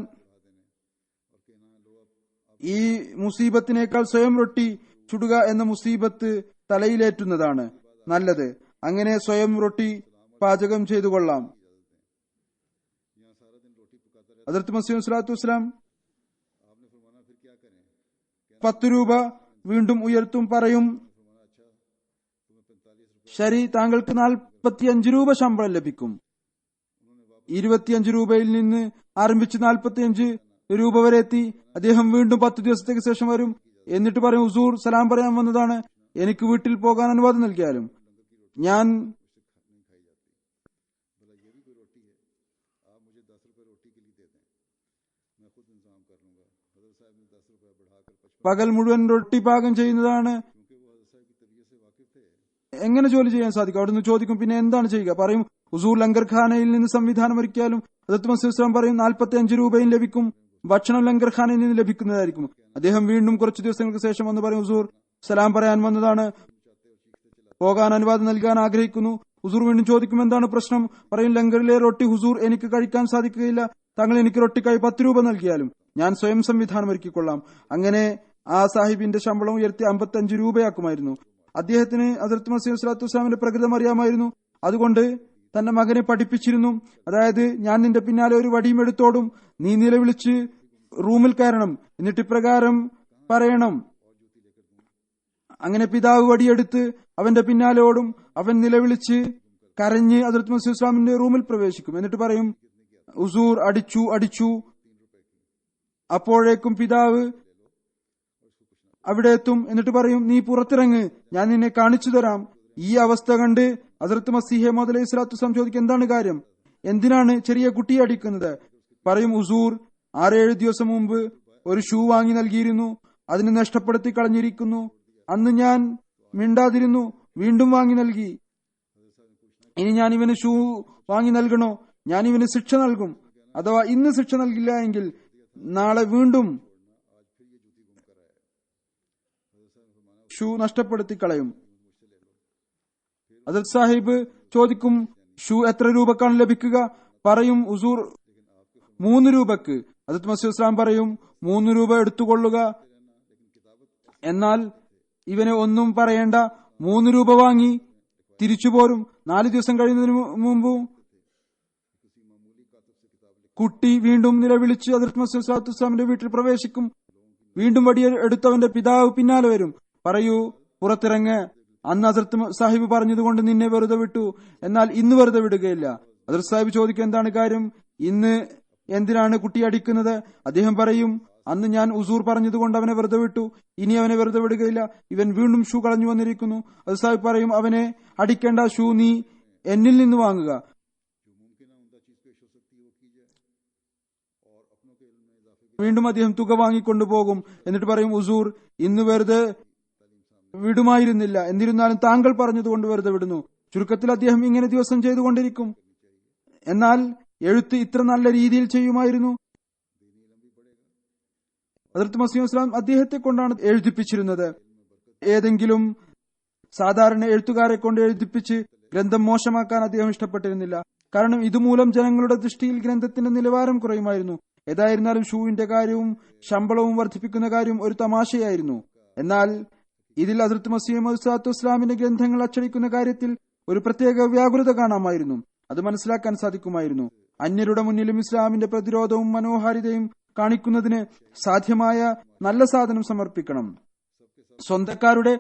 S2: ഈ മുസീബത്തിനേക്കാൾ സ്വയം റൊട്ടി ചുടുക എന്ന മുസീബത്ത് തലയിലേറ്റുന്നതാണ് നല്ലത്. അങ്ങനെ സ്വയം റൊട്ടി പാചകം ചെയ്തു കൊള്ളാം. ഹദ്റത്ത് മസീഹ് സ്വല്ലല്ലാഹു അലൈഹി വസല്ലം 10 രൂപ വീണ്ടും ഉയർത്തും, പറയും, ശരി, താങ്കൾക്ക് 45 രൂപ ശമ്പളം ലഭിക്കും. 25 രൂപയിൽ നിന്ന് ആരംഭിച്ച് 45 രൂപ വരെ എത്തി. അദ്ദേഹം വീണ്ടും 10 ദിവസത്തേക്ക് ശേഷം വരും. എന്നിട്ട് പറയും, ഹുസൂർ, സലാം പറയാൻ വന്നതാണ്, എനിക്ക് വീട്ടിൽ പോകാൻ അനുവാദം നൽകിയാലും. ഞാൻ പകൽ മുഴുവൻ റൊട്ടി പാകം ചെയ്യുന്നതാണ്, എങ്ങനെ ജോലി ചെയ്യാൻ സാധിക്കും? അവിടുന്ന് ചോദിക്കും, പിന്നെ എന്താണ് ചെയ്യുക? പറയും, ഹുസൂർ, ലങ്കർ ഖാനയിൽ നിന്ന് സംവിധാനം ഒരുക്കിയാലും. ഹദ്റത്ത് മസീഹ് ഇസ്ലാം പറയും, 45 രൂപയും ലഭിക്കും, ഭക്ഷണം ലങ്കർ ഖാനയിൽ നിന്ന് ലഭിക്കുന്നതായിരിക്കും. അദ്ദേഹം വീണ്ടും കുറച്ചു ദിവസങ്ങൾക്ക് ശേഷം വന്ന് പറയും, ഹുസൂർ, സലാം പറയാൻ വന്നതാണ്, പോകാൻ അനുവാദം നൽകാൻ ആഗ്രഹിക്കുന്നു. ഹുസൂർ വീണ്ടും ചോദിക്കും, എന്താണ് പ്രശ്നം? പറയും, ലങ്കറിലെ റൊട്ടി ഹുസൂർ എനിക്ക് കഴിക്കാൻ സാധിക്കുകയില്ല, താങ്കൾ എനിക്ക് റൊട്ടിക്കായി 10 രൂപ നൽകിയാലും ഞാൻ സ്വയം സംവിധാനം ഒരുക്കിക്കൊള്ളാം. അങ്ങനെ ആ സാഹിബിന്റെ ശമ്പളം ഉയർത്തി 55 രൂപയാക്കുമായിരുന്നു. അദ്ദേഹത്തിന് ഹദ്റത്ത് മസീഹ് സ്വല്ലല്ലാഹു അലൈഹി വസല്ലമിന്റെ പ്രകൃതം അറിയാമായിരുന്നു. അതുകൊണ്ട് തന്റെ മകനെ പഠിപ്പിച്ചിരുന്നു. അതായത്, ഞാൻ നിന്റെ പിന്നാലെ ഒരു വടിയും എടുത്തോടും, നീ നിലവിളിച്ച് റൂമിൽ കയറണം, എന്നിട്ട് ഇപ്രകാരം പറയണം. അങ്ങനെ പിതാവ് വടിയെടുത്ത് അവന്റെ പിന്നാലെ ഓടും. അവൻ നിലവിളിച്ച് കരഞ്ഞ് ഹദ്റത്ത് മസീഹ് ഇസ്ലാമിന്റെ റൂമിൽ പ്രവേശിക്കും. എന്നിട്ട് പറയും, ഹുസൂർ, അടിച്ചു അടിച്ചു. അപ്പോഴേക്കും പിതാവ് അവിടെ എത്തും. എന്നിട്ട് പറയും, നീ പുറത്തിറങ്ങ്, ഞാൻ നിന്നെ കാണിച്ചു തരാം. ഈ അവസ്ഥ കണ്ട് ഹസ്രത്ത് മസീഹ് മൗഊദ് അലൈഹി സ്വലാത്തു വസ്സലാം ചോദിക്കും, എന്താണ് കാര്യം, എന്തിനാണ് ചെറിയ കുട്ടിയെ അടിക്കുന്നത്? പറയും, ഹുസൂർ 6-7 ദിവസം മുമ്പ് ഒരു ഷൂ വാങ്ങി നൽകിയിരുന്നു, അതിന് നഷ്ടപ്പെടുത്തി കളഞ്ഞിരിക്കുന്നു. അന്ന് ഞാൻ മിണ്ടാതിരുന്നു, വീണ്ടും വാങ്ങി നൽകി. ഇനി ഞാൻ ഇവന് ഷൂ വാങ്ങി നൽകണോ? ഞാൻ ഇവന് ശിക്ഷ നൽകും. അഥവാ ഇന്ന് ശിക്ഷ നൽകില്ല എങ്കിൽ നാളെ വീണ്ടും ഷൂ നഷ്ടപ്പെടുത്തി കളയും. ഹസ്രത്ത് സാഹിബ് ചോദിക്കും, ഷൂ എത്ര രൂപക്കാണ് ലഭിക്കുക? പറയും, ഹുസൂർ 3 രൂപക്ക്. ഹസ്രത്ത് മസീഹ് ഇസ്ലാം പറയും, 3 രൂപ എടുത്തുകൊള്ളുക. എന്നാൽ ഇവനെ ഒന്നും പറയേണ്ട, 3 രൂപ വാങ്ങി തിരിച്ചു പോരും. 4 ദിവസം കഴിയുന്നതിന് മുമ്പും കുട്ടി വീണ്ടും നിലവിളിച്ച് ഹസ്രത്ത് മസീഹ് സ്വല്ലല്ലാഹു അലൈഹി വസല്ലമിന്റെ വീട്ടിൽ പ്രവേശിക്കും. വീണ്ടും വടിയ എടുത്തവന്റെ പിതാവ് പിന്നാലെ വരും. പറയൂ, പുറത്തിറങ്ങ്. അന്ന് ഹസ്രത്ത് സാഹിബ് പറഞ്ഞതുകൊണ്ട് നിന്നെ വെറുതെ വിട്ടു, എന്നാൽ ഇന്ന് വെറുതെ വിടുകയില്ല. ഹസ്രത്ത് സാഹിബ് ചോദിക്കും, എന്താണ് കാര്യം, ഇന്ന് എന്തിനാണ് കുട്ടി അടിക്കുന്നത്? അദ്ദേഹം പറയും, അന്ന് ഞാൻ ഹുസൂർ പറഞ്ഞതുകൊണ്ട് അവനെ വെറുതെ വിട്ടു, ഇനി അവനെ വെറുതെ വിടുകയില്ല. ഇവൻ വീണ്ടും ഷൂ കളഞ്ഞു വന്നിരിക്കുന്നു. ഹസ്രത്ത് സാഹിബ് പറയും, അവനെ അടിക്കേണ്ട, ഷൂ നീ എന്നിൽ നിന്ന് വാങ്ങുക. വീണ്ടും അദ്ദേഹം തുക വാങ്ങിക്കൊണ്ടുപോകും. എന്നിട്ട് പറയും, ഹുസൂർ ഇന്ന് വെറുതെ വിടുമായിരുന്നില്ല, എന്നിരുന്നാലും താങ്കൾ പറഞ്ഞതുകൊണ്ട് വെറുതെ വിടുന്നു. ചുരുക്കത്തിൽ അദ്ദേഹം ഇങ്ങനെ ദിവസം ചെയ്തുകൊണ്ടിരിക്കും. എന്നാൽ എഴുത്ത് ഇത്ര നല്ല രീതിയിൽ ചെയ്യുമായിരുന്നു. ഹദ്റത്ത് മസീഹ് ഇസ്ലാം അദ്ദേഹത്തെ കൊണ്ടാണ് എഴുതിപ്പിച്ചിരുന്നത്. ഏതെങ്കിലും സാധാരണ എഴുത്തുകാരെ കൊണ്ട് എഴുതിപ്പിച്ച് ഗ്രന്ഥം മോശമാക്കാൻ അദ്ദേഹം ഇഷ്ടപ്പെട്ടിരുന്നില്ല. കാരണം ഇതുമൂലം ജനങ്ങളുടെ ദൃഷ്ടിയിൽ ഗ്രന്ഥത്തിന്റെ നിലവാരം കുറയുമായിരുന്നു. ഏതായിരുന്നാലും ഷൂവിന്റെ കാര്യവും ശമ്പളവും വർദ്ധിപ്പിക്കുന്ന കാര്യം ഒരു തമാശയായിരുന്നു. എന്നാൽ ഇതിൽ ഹദ്റത്ത് മസീഹ് മൗഊദ് സ്വല്ലല്ലാഹു അലൈഹി വസല്ലമിന്റെ ഗ്രന്ഥങ്ങൾ അച്ചടിക്കുന്ന കാര്യത്തിൽ ഒരു പ്രത്യേക വ്യാകുലത കാണാമായിരുന്നു. അത് മനസ്സിലാക്കാൻ സാധിക്കുമായിരുന്നു. അന്യരുടെ മുന്നിലും ഇസ്ലാമിന്റെ പ്രതിരോധവും മനോഹാരിതയും കാണിക്കുന്നതിന് സാധ്യമായ നല്ല സാധനം സമർപ്പിക്കണം. സ്വന്തക്കാരുടെ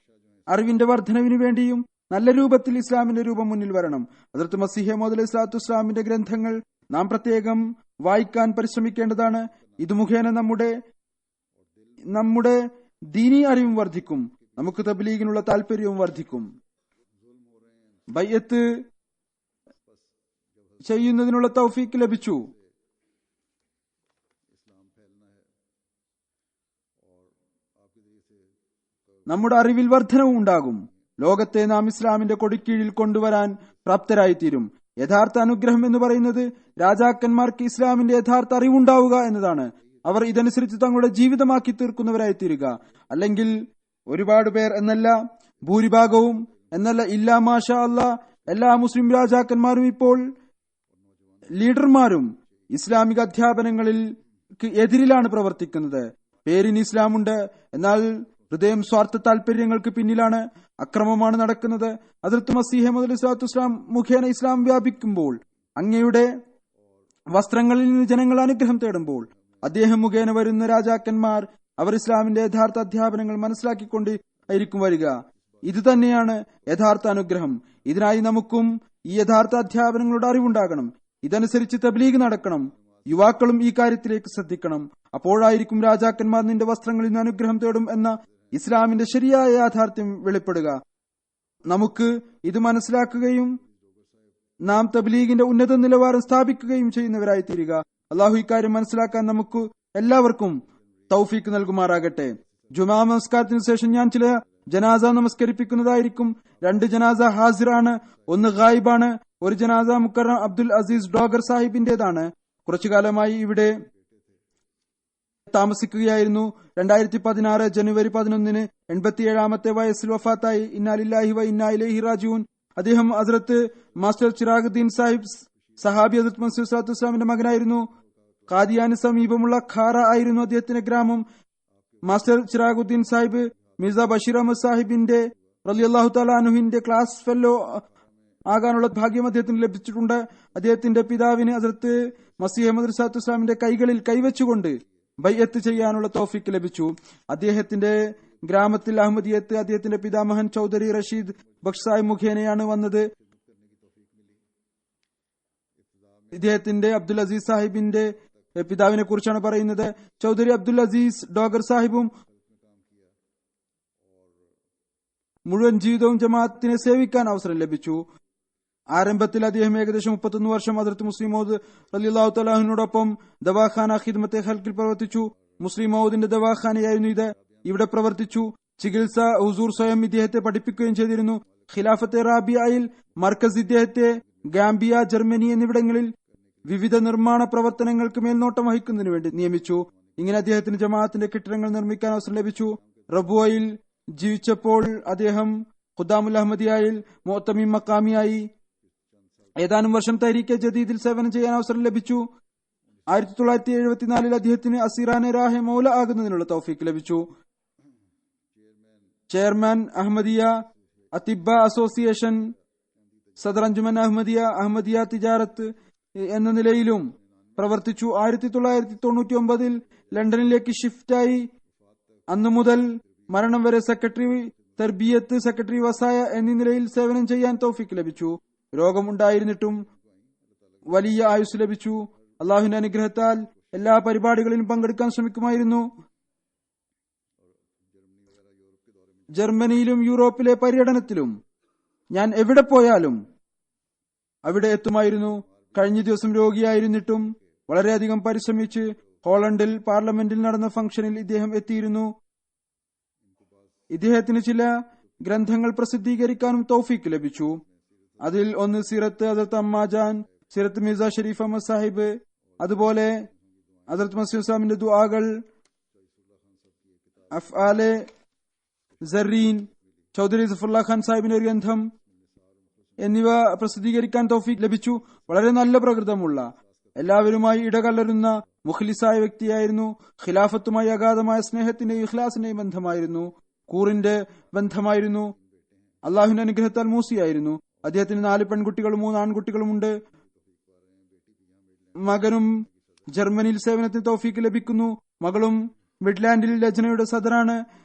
S2: അറിവിന്റെ വർധനവിന് വേണ്ടിയും നല്ല രൂപത്തിൽ ഇസ്ലാമിന്റെ രൂപം മുന്നിൽ വരണം. ഹദ്റത്ത് മസീഹ് മൗഊദ് അലൈഹി സ്വലാത്തു വസ്സലാമിന്റെ ഗ്രന്ഥങ്ങൾ നാം പ്രത്യേകം വായിക്കാൻ പരിശ്രമിക്കേണ്ടതാണ്. ഇത് മുഖേന നമ്മുടെ ദീനീ അറിവും വർദ്ധിക്കും, നമുക്ക് തബ്ലീഗിനുള്ള താല്പര്യവും വർദ്ധിക്കും. ബൈഅത്ത് ചെയ്യുന്നതിനുള്ള തൗഫീക്ക് ലഭിച്ചു. നമ്മുടെ അറിവിൽ വർധനവും ഉണ്ടാകും. ലോകത്തെ നാം ഇസ്ലാമിന്റെ കൊടിക്കീഴിൽ കൊണ്ടുവരാൻ പ്രാപ്തരായിത്തീരും. യഥാർത്ഥ അനുഗ്രഹം എന്ന് പറയുന്നത് രാജാക്കന്മാർക്ക് ഇസ്ലാമിന്റെ യഥാർത്ഥ അറിവുണ്ടാവുക എന്നതാണ്. അവർ ഇതനുസരിച്ച് തങ്ങളുടെ ജീവിതമാക്കി തീർക്കുന്നവരായി തീരുക. അല്ലെങ്കിൽ ഒരുപാട് പേർ എന്നല്ല, ഭൂരിഭാഗവും എന്നല്ല, ഇല്ലാ മാഷാ അല്ലാ, എല്ലാ മുസ്ലിം രാജാക്കന്മാരും ഇപ്പോൾ ലീഡർമാരും ഇസ്ലാമിക അധ്യാപനങ്ങളിൽ എതിരിലാണ് പ്രവർത്തിക്കുന്നത്. പേരിന് ഇസ്ലാമുണ്ട്, എന്നാൽ ഹൃദയം സ്വാർത്ഥ താല്പര്യങ്ങൾക്ക് പിന്നിലാണ്. അക്രമമാണ് നടക്കുന്നത്. ഹദ്റത്ത് മസീഹ് മൗഊദ് അലൈഹി സ്വലാത്തു വസ്സലാം മുഖേന ഇസ്ലാം വ്യാപിക്കുമ്പോൾ, അങ്ങയുടെ വസ്ത്രങ്ങളിൽ നിന്ന് ജനങ്ങൾ അനുഗ്രഹം തേടുമ്പോൾ, അദ്ദേഹം മുഖേന വരുന്ന രാജാക്കന്മാർ അവർ ഇസ്ലാമിന്റെ യഥാർത്ഥ അധ്യാപനങ്ങൾ മനസ്സിലാക്കിക്കൊണ്ട് ആയിരിക്കും വരിക. ഇത് തന്നെയാണ് യഥാർത്ഥ അനുഗ്രഹം. ഇതിനായി നമുക്കും ഈ യഥാർത്ഥ അധ്യാപനങ്ങളുടെ അറിവുണ്ടാകണം. ഇതനുസരിച്ച് തബ്ലീഗ് നടക്കണം. യുവാക്കളും ഈ കാര്യത്തിലേക്ക് ശ്രദ്ധിക്കണം. അപ്പോഴായിരിക്കും രാജാക്കന്മാർ നിന്റെ വസ്ത്രങ്ങളിൽ നിന്ന് അനുഗ്രഹം തേടും എന്ന ഇസ്ലാമിന്റെ ശരിയായ യാഥാർത്ഥ്യം വെളിപ്പെടുക. നമുക്ക് ഇത് മനസ്സിലാക്കുകയും നാം തബ്ലീഗിന്റെ ഉന്നത നിലവാരം സ്ഥാപിക്കുകയും ചെയ്യുന്നവരായി തീരുക. അള്ളാഹു ഇക്കാര്യം മനസ്സിലാക്കാൻ നമുക്ക് എല്ലാവർക്കും തൗഫീക്ക് നൽകുമാറാകട്ടെ. ജുമാ നമസ്കാരത്തിന് ശേഷം ഞാൻ ചില ജനാസ നമസ്കരിപ്പിക്കുന്നതായിരിക്കും. 2 ജനാസ ഹാസിറാണ്, 1 ഗായിബാണ്. ഒരു ജനാസ മുക്കറം അബ്ദുൽ അസീസ് ഡോഗർ സാഹിബിന്റേതാണ്. കുറച്ചു കാലമായി ഇവിടെ താമസിക്കുകയായിരുന്നു. 2016 ജനുവരി 11 87-ാമത്തെ വയസ്സിൽ വഫാത്തായി. ഇന്നാ ലില്ലാഹി വ ഇന്നാ ഇലൈഹി റാജിഊൻ. അദ്ദേഹം ഹദ്റത്ത് മാസ്റ്റർ ചിറാഗുദ്ദീൻ സാഹിബ് സഹാബി ഹദ്റത്ത് മസീഹ് സ്വല്ലല്ലാഹു അലൈഹി വസല്ലമിന്റെ മകനായിരുന്നു. ഖാദിയാന് സമീപമുള്ള ഖാറ ആയിരുന്നു അദ്ദേഹത്തിന്റെ ഗ്രാമം. മാസ്റ്റർ ചിറാഗുദ്ദീൻ സാഹിബ് മിർസ ബഷീർ അഹമ്മദ് സാഹിബിന്റെ റളിയല്ലാഹു തആല അൻഹുവിന്റെ ക്ലാസ് ഫെല്ലോ ആകാനുള്ള ഭാഗ്യം അദ്ദേഹത്തിന് ലഭിച്ചിട്ടുണ്ട്. അദ്ദേഹത്തിന്റെ പിതാവിന് ഹദ്റത്ത് മസീഹ് മൗഊദ് സ്വല്ലല്ലാഹു അലൈഹി വസല്ലമിന്റെ കൈകളിൽ കൈവച്ചുകൊണ്ട് ബൈഅത്ത് ചെയ്യാനുള്ള തൗഫീക്ക് ലഭിച്ചു. അദ്ദേഹത്തിന്റെ ഗ്രാമത്തിൽ അഹമ്മദിയത്ത് അദ്ദേഹത്തിന്റെ പിതാമഹൻ ചൗധരി റഷീദ് ബക്ഷ് സാഹിബ് മുഖേനയാണ് വന്നത്. ഇദ്ദേഹത്തിന്റെ അബ്ദുൽ അസീസ് സാഹിബിന്റെ പിതാവിനെ കുറിച്ചാണ് പറയുന്നത്. ചൗധരി അബ്ദുൽ അസീസ് ഡോഗർ സാഹിബും മുഴുവൻ ജീവിതവും ജമാഅത്തിനെ സേവിക്കാൻ അവസരം ലഭിച്ചു. ആരംഭത്തിൽ അദ്ദേഹം ഏകദേശം 31 വർഷം ഹദ്റത്ത് മുസ്ലിം മൗദ് റളിയല്ലാഹു തആലാഹിനോടൊപ്പം ദവാഖാന ഖിദ്മത്തെ ഖൽഖിൽ പ്രവർത്തിച്ചു. മുസ്ലിം മൗദിന്റെ ദവാഖാനയായിരുന്നു ഇത്. ഇവിടെ പ്രവർത്തിച്ചു ചികിത്സ ഹുസൂർ സ്വയം ഇദ്ദേഹത്തെ പഠിപ്പിക്കുകയും ചെയ്തിരുന്നു. ഖിലാഫത്തെ റാബിയയിൽ മർക്കസ് ഇദ്ദേഹത്തെ ഗാംബിയ, ജർമ്മനി എന്നിവിടങ്ങളിൽ വിവിധ നിർമ്മാണ പ്രവർത്തനങ്ങൾക്ക് മേൽനോട്ടം വഹിക്കുന്നതിന് വേണ്ടി നിയമിച്ചു. ഇങ്ങനെ അദ്ദേഹത്തിന് ജമാഅത്തിന്റെ കെട്ടിടങ്ങൾ നിർമ്മിക്കാൻ അവസരം ലഭിച്ചു. റബുവയിൽ ജീവിച്ചപ്പോൾ അദ്ദേഹം ഖുദ്ദാമുൽ അഹമ്മദിയായിൽ മുഅ്തമിം മഖാമിയായി. ഏതാനും വർഷം തഹരീക്കെ ജദീദിൽ സേവനം ചെയ്യാൻ അവസരം ലഭിച്ചു. 1974 അദ്ദേഹത്തിന് അസീറാനെ റാഹെ മൗല ആകുന്നതിനുള്ള തൗഫീക്ക് ലഭിച്ചു. ചെയർമാൻ അഹമ്മദിയ അതിബ്ബ അസോസിയേഷൻ, സദർ അഞ്ജുമൻ അഹമ്മദിയ, അഹമ്മദിയ തിജാറത്ത് എന്ന നിലയിലും പ്രവർത്തിച്ചു. 1999 ലണ്ടനിലേക്ക് ഷിഫ്റ്റായി. അന്നു മുതൽ മരണം വരെ സെക്രട്ടറി തർബിയത്ത്, സെക്രട്ടറി വസായ എന്നീ നിലയിൽ സേവനം ചെയ്യാൻ തൗഫീക്ക് ലഭിച്ചു. രോഗമുണ്ടായിരുന്നിട്ടും വലിയ ആയുസ് ലഭിച്ചു. അള്ളാഹുവിന്റെ അനുഗ്രഹത്താൽ എല്ലാ പരിപാടികളിലും പങ്കെടുക്കാൻ ശ്രമിക്കുമായിരുന്നു. ജർമ്മനിയിലും യൂറോപ്പിലെ പര്യടനത്തിലും ഞാൻ എവിടെ പോയാലും അവിടെ എത്തുമായിരുന്നു. കഴിഞ്ഞ ദിവസം രോഗിയായിരുന്നിട്ടും വളരെയധികം പരിശ്രമിച്ച് ഹോളണ്ടിൽ പാർലമെന്റിൽ നടന്ന ഫംഗ്ഷനിൽ ഇദ്ദേഹം എത്തിയിരുന്നു. ഇദ്ദേഹത്തിന് ചില ഗ്രന്ഥങ്ങൾ പ്രസിദ്ധീകരിക്കാനും തൗഫീക്ക് ലഭിച്ചു. അതിൽ ഒന്ന് സിറത്ത് ഹദരത്ത് അമ്മാജാൻ, സിറത്ത് മിർസ ഷരീഫ് അഹമ്മദ് സാഹിബ്, അതുപോലെ ഹദരത്ത് മസീഹ് ഇസ്ലാമിന്റെ ദുആകൾ, അഫ്ആലെ സറീൻ, ചൗധരി സഫറുല്ലാ ഖാൻ സാഹിബിന്റെ ഒരു ഗ്രന്ഥം എന്നിവ പ്രസിദ്ധീകരിക്കാൻ തൗഫീക്ക് ലഭിച്ചു. വളരെ നല്ല പ്രകൃതമുള്ള, എല്ലാവരുമായി ഇടകലരുന്ന മുഖ്ലിസായ വ്യക്തിയായിരുന്നു. ഖിലാഫത്തുമായി അഗാധമായ സ്നേഹത്തിന്റെയും ഇഖ്ലാസിന്റെയും ബന്ധമായിരുന്നു, കൂറിന്റെ ബന്ധമായിരുന്നു. അള്ളാഹുവിന്റെ അനുഗ്രഹത്താൽ മൂസിയായിരുന്നു. അദ്ദേഹത്തിന് 4 പെൺകുട്ടികളും 3 ആൺകുട്ടികളുമുണ്ട്. മകനും ജർമ്മനിയിൽ സേവനത്തിന് തൗഫീക്ക് ലഭിക്കുന്നു. മകളും മിഡ്ലാൻഡിൽ ലജ്നയുടെ സദറാണ്.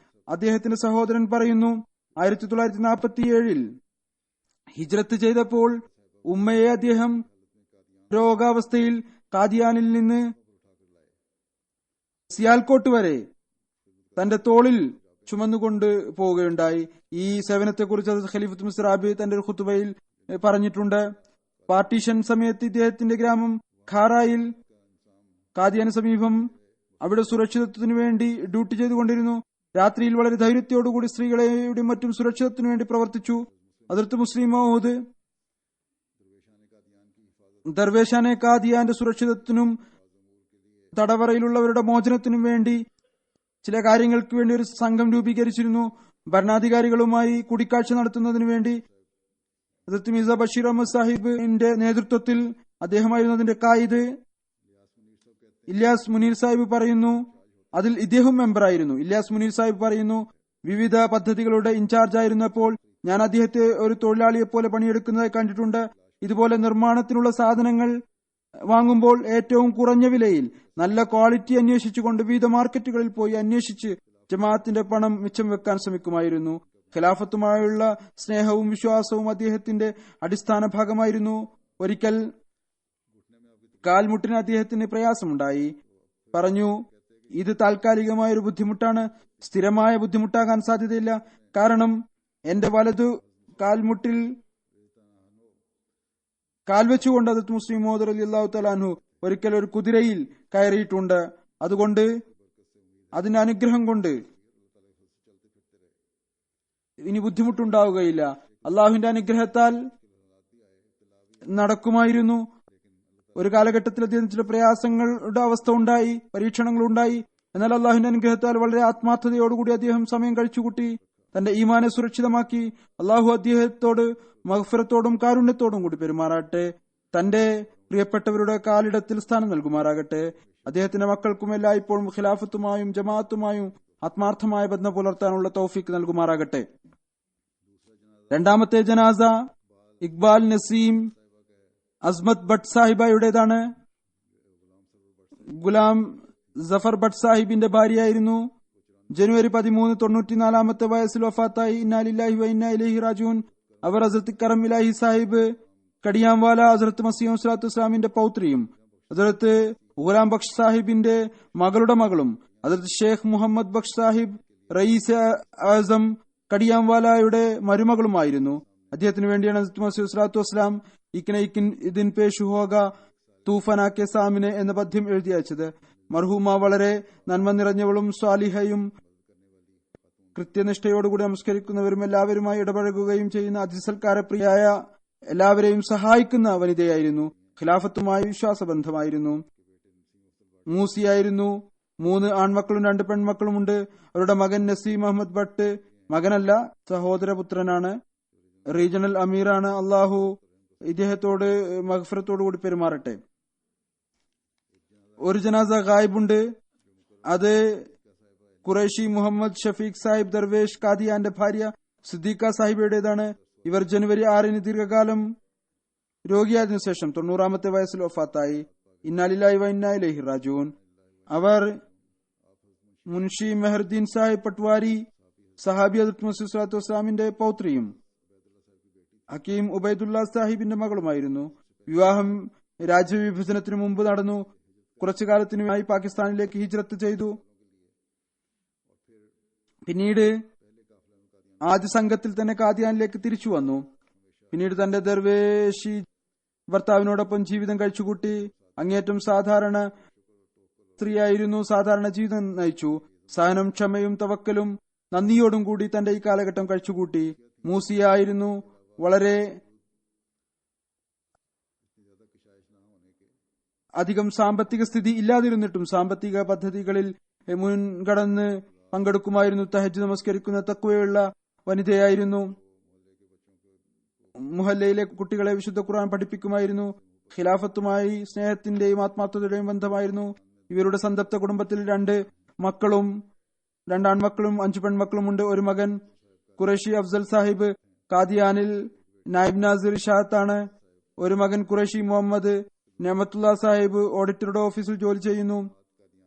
S2: അദ്ദേഹത്തിന്റെ സഹോദരൻ പറയുന്നു, 1947 ഹിജ്റത്ത് ചെയ്തപ്പോൾ ഉമ്മയെ അദ്ദേഹം രോഗാവസ്ഥയിൽ കാദിയാനിൽ നിന്ന് സിയാൽകോട്ട് വരെ തന്റെ തോളിൽ ചുമന്നുകൊണ്ട് പോവുകയുണ്ടായി. ഈ സേവനത്തെക്കുറിച്ച് ഖലീഫത്ത് മിസ്ർ റാബി തന്റെ ഒരു ഖുതുബയിൽ പറഞ്ഞിട്ടുണ്ട്. പാർട്ടീഷൻ സമയത്ത് ഇദ്ദേഹത്തിന്റെ ഗ്രാമം ഖാറായിൽ, കാദിയാന് സമീപം, അവിടെ സുരക്ഷിതത്വത്തിനു വേണ്ടി ഡ്യൂട്ടി ചെയ്തുകൊണ്ടിരുന്നു. രാത്രിയിൽ വളരെ ധൈര്യത്തോടുകൂടി സ്ത്രീകളെയും മറ്റും സുരക്ഷിതത്തിനു വേണ്ടി പ്രവർത്തിച്ചു. ഹദ്റത്ത് മുസ്ലിം മൗഊദ് ദർവേഷാനെ കാദിയാന്റെ സുരക്ഷിതത്തിനും തടവറയിലുള്ളവരുടെ മോചനത്തിനും വേണ്ടി ചില കാര്യങ്ങൾക്ക് വേണ്ടി ഒരു സംഘം രൂപീകരിച്ചിരുന്നു. ഭരണാധികാരികളുമായി കൂടിക്കാഴ്ച നടത്തുന്നതിനു വേണ്ടി ഹദ്റത്ത് മിർസ ബഷീർ അഹമ്മദ് സാഹിബിന്റെ നേതൃത്വത്തിൽ അദ്ദേഹമായിരുന്നു അതിന്റെ കായിദ്. ഇല്യാസ് മുനീർ സാഹിബ് പറയുന്നു, അതിൽ ഇദ്ദേഹം മെമ്പറായിരുന്നു. ഇല്യാസ് മുനീർ സാഹിബ് പറയുന്നു, വിവിധ പദ്ധതികളുടെ ഇൻചാർജ് ആയിരുന്നപ്പോൾ ഞാൻ അദ്ദേഹത്തെ ഒരു തൊഴിലാളിയെ പോലെ പണിയെടുക്കുന്നതായി കണ്ടിട്ടുണ്ട്. ഇതുപോലെ നിർമ്മാണത്തിനുള്ള സാധനങ്ങൾ വാങ്ങുമ്പോൾ ഏറ്റവും കുറഞ്ഞ വിലയിൽ നല്ല ക്വാളിറ്റി അന്വേഷിച്ചുകൊണ്ട് വിവിധ മാർക്കറ്റുകളിൽ പോയി അന്വേഷിച്ച് ജമാഅത്തിന്റെ പണം മിച്ചം വെക്കാൻ ശ്രമിക്കുമായിരുന്നു. ഖിലാഫത്തുമായുള്ള സ്നേഹവും വിശ്വാസവും അദ്ദേഹത്തിന്റെ അടിസ്ഥാന ഭാഗമായിരുന്നു. ഒരിക്കൽ കാൽമുട്ടിന് അദ്ദേഹത്തിന് പ്രയാസമുണ്ടായി. പറഞ്ഞു, ഇത് താൽക്കാലികമായ ഒരു ബുദ്ധിമുട്ടാണ്, സ്ഥിരമായ ബുദ്ധിമുട്ടാകാൻ സാധ്യതയില്ല. കാരണം എന്റെ വലതു കാൽമുട്ടിൽ കാൽവെച്ചുകൊണ്ട് ഹദ്റത്ത് മുസ്ലിം മൗഊദ് റളിയല്ലാഹു തആല അൻഹു ഒരിക്കൽ ഒരു കുതിരയിൽ കയറിയിട്ടുണ്ട്. അതുകൊണ്ട് അതിന്റെ അനുഗ്രഹം കൊണ്ട് ഇനി ബുദ്ധിമുട്ടുണ്ടാവുകയില്ല. അള്ളാഹുവിന്റെ അനുഗ്രഹത്താൽ നടക്കുമായിരുന്നു. ഒരു കാലഘട്ടത്തിൽ അദ്ദേഹം ചില പ്രയാസങ്ങളുടെ അവസ്ഥ ഉണ്ടായി, പരീക്ഷണങ്ങളുണ്ടായി. എന്നാൽ അള്ളാഹുവിന്റെ അനുഗ്രഹത്താൽ വളരെ ആത്മാർത്ഥതയോടുകൂടി അദ്ദേഹം സമയം കഴിച്ചുകൂട്ടി, തന്റെ ഈമാനെ സുരക്ഷിതമാക്കി. അള്ളാഹു അദ്ദേഹത്തോട് മഗ്ഫിറത്തോടും കാരുണ്യത്തോടും കൂടി പെരുമാറാട്ടെ. തന്റെ പ്രിയപ്പെട്ടവരുടെ കാലിടത്തിൽ സ്ഥാനം നൽകുമാറാകട്ടെ. അദ്ദേഹത്തിന്റെ മക്കൾക്കും എല്ലായ്പ്പോഴും ഖിലാഫത്തുമായും ജമാഅത്തുമായും ആത്മാർത്ഥമായ ബന്ധം പുലർത്താനുള്ള തൗഫീക്ക് നൽകുമാറാകട്ടെ. രണ്ടാമത്തെ ജനാസ ഇക്ബാൽ നസീം അസ്മത് ഭട്ട് സാഹിബയുടേതാണ്. ഗുലാം ജഫർ ഭട്ട് സാഹിബിന്റെ ഭാര്യയായിരുന്നു. ജനുവരി 13, 94 വയസ്സിൽ വഫാത്തായി. ഇന്നാ ലില്ലാഹി വ ഇന്നാ ഇലൈഹി റാജിഊൻ. അവർ ഹസ്രത്ത് കറം ഇലാഹി സാഹിബ് കടിയാംവാല, ഹസ്രത്ത് മസീഹ് സ്വലാത്തു വസ്സലാമിന്റെ പൗത്രിയും ഹസ്രത്ത് ഗുലാം ബക്ഷ് സാഹിബിന്റെ മകളുടെ മകളും ഹസ്രത്ത് ഷേഖ് മുഹമ്മദ് ബക്ഷ് സാഹിബ് റയീസ് ആസം കടിയാംവാലയുടെ മരുമകളുമായിരുന്നു. അദ്ദേഹത്തിന് വേണ്ടിയാണ് ഹസ്രത്ത് മസീഹ് സ്വലാത്തു വസ്സലാം ഇക്കിൻ ഇതിൻ പേഷ് ഹോഗ തൂഫന കെ സാമിനെ എന്ന പദ്യം എഴുതി അയച്ചത്. മർഹൂമ വളരെ നന്മ നിറഞ്ഞവളും സ്വാലിഹയും കൃത്യനിഷ്ഠയോടുകൂടി നമസ്കരിക്കുന്നവരും എല്ലാവരുമായി ഇടപഴകുകയും ചെയ്യുന്ന അതിസൽക്കാരപ്രിയായ എല്ലാവരെയും സഹായിക്കുന്ന വനിതയായിരുന്നു. ഖിലാഫത്തുമായി വിശ്വാസബന്ധമായിരുന്നു. മൂസിയായിരുന്നു. 3 ആൺമക്കളും 2 പെൺമക്കളുമുണ്ട്. അവരുടെ മകൻ നസീം അഹമ്മദ് ഭട്ട് മകനല്ല, സഹോദരപുത്രനാണ്. റീജിയണൽ അമീറാണ്. അള്ളാഹു ഇദ്ദേഹത്തോട് മഗ്ഫിറത്തോടുകൂടി പെരുമാറട്ടെ. ഒരു ജനാസ ഗായിബുണ്ട്. അത് ഖുറൈഷി മുഹമ്മദ് ഷഫീഖ് സാഹിബ് ദർവേഷ് കാദിയാന്റെ ഭാര്യ സിദ്ദീഖ സാഹിബയുടേതാണ്. ഇവർ ജനുവരി 6 ദീർഘകാലം രോഗിയായതിനു ശേഷം 90-ാമത്തെ വയസ്സിൽ വഫാത്തായി. ഇന്നാലില്ലാഹി വ ഇന്നാ ഇലൈഹി റാജിഊൻ. അവർ മുൻഷി മെഹർദീൻ സാഹിബ് പട്വാരി സഹാബി ഹദ്റത്ത് മസീഹ് സ്വല്ലല്ലാഹു അലൈഹി വസല്ലമിന്റെ പൗത്രിയും ഹക്കീം ഉബൈദുല്ല സാഹിബിന്റെ മകളുമായിരുന്നു. വിവാഹം രാജ്യവിഭജനത്തിനു മുമ്പ് നടന്നു. കുറച്ചു കാലത്തിനുമായി പാകിസ്ഥാനിലേക്ക് ഹിജ്റത്ത് ചെയ്തു. പിന്നീട് ആദ്യ സംഘത്തിൽ തന്നെ കാദിയാനിലേക്ക് തിരിച്ചു വന്നു. പിന്നീട് തന്റെ ദർവേഷി ഭർത്താവിനോടൊപ്പം ജീവിതം കഴിച്ചുകൂട്ടി. അങ്ങേറ്റം സാധാരണ സ്ത്രീയായിരുന്നു. സാധാരണ ജീവിതം നയിച്ചു. സഹനം, ക്ഷമയും തവക്കലും നന്ദിയോടും കൂടി തന്റെ ഈ കാലഘട്ടം കഴിച്ചുകൂട്ടി. മൂസിയായിരുന്നു. വളരെ അധികം സാമ്പത്തിക സ്ഥിതി ഇല്ലാതിരുന്നിട്ടും സാമ്പത്തിക പദ്ധതികളിൽ മുൻകടന്ന് പങ്കെടുക്കുമായിരുന്നു. തഹജ്ജുദ് നമസ്കരിക്കുന്ന തഖ്വയുള്ള വനിതയായിരുന്നു. മുഹല്ലയിലെ കുട്ടികളെ വിശുദ്ധ ഖുർആൻ പഠിപ്പിക്കുമായിരുന്നു. ഖിലാഫത്തുമായി സ്നേഹത്തിന്റെയും ആത്മാർത്ഥതയുടെയും ബന്ധമായിരുന്നു. ഇവരുടെ സന്തപ്ത കുടുംബത്തിൽ 2 മക്കളും 2 ആൺമക്കളും 5 പെൺമക്കളുമുണ്ട്. ഒരു മകൻ ഖുറൈഷി അഫ്സൽ സാഹിബ് കാദിയാനിൽ നായിബ് നാസിർ ഷാത്താണ്. ഒരു മകൻ ഖുറൈഷി മുഹമ്മദ് നെമത്തുള്ള സാഹിബ് ഓഡിറ്ററുടെ ഓഫീസിൽ ജോലി ചെയ്യുന്നു.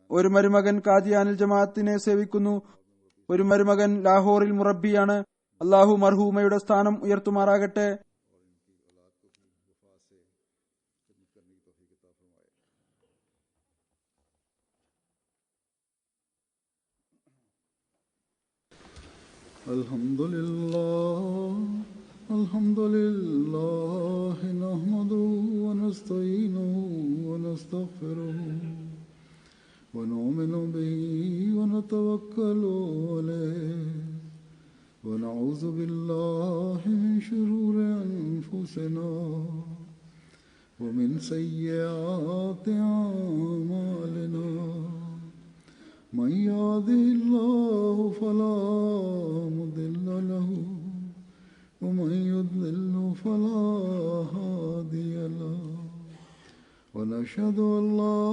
S2: ഒരു മരുമകൻ കാദിയാനിൽ ജമാഅത്തിനെ സേവിക്കുന്നു. ഒരു മരുമകൻ ലാഹോറിൽ മുറബിയാണ്. അള്ളാഹു മർഹൂമയുടെ സ്ഥാനം ഉയർത്തുമാറാകട്ടെ.
S1: അൽഹംദുലില്ലാഹി നഹ്മദുഹു വനസ്തഈനുഹു വനസ്തഗ്ഫിറുഹു വനുഅ്മിനു ബിഹി വനതവക്കലു അലൈഹി വനഊദു ബില്ലാഹി മിൻ ശുറൂരി അൻഫുസിനാ വമിൻ സയ്യിആതി അഅ്മാലിനാ من يهده الله فلا مضل له ومن يضلل فلا هادي له ونشهد أن لا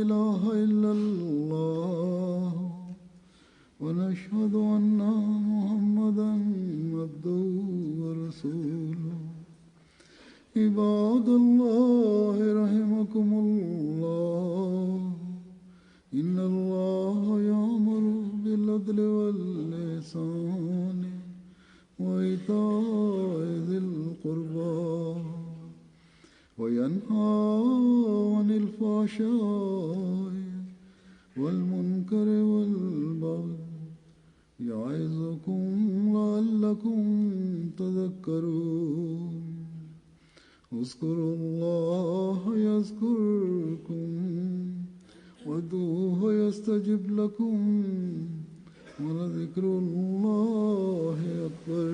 S1: إله إلا الله ونشهد أن محمدا عبده ورسوله عباد الله رحمكم الله إن الله يأمر بالعدل والإحسان وإيتاء ذي القربى وينهى عن الفحشاء والمنكر والبغي يعظكم لعلكم تذكرون اذكروا الله يذكركم وادعوه يستجب لكم ولذكر الله أكبر.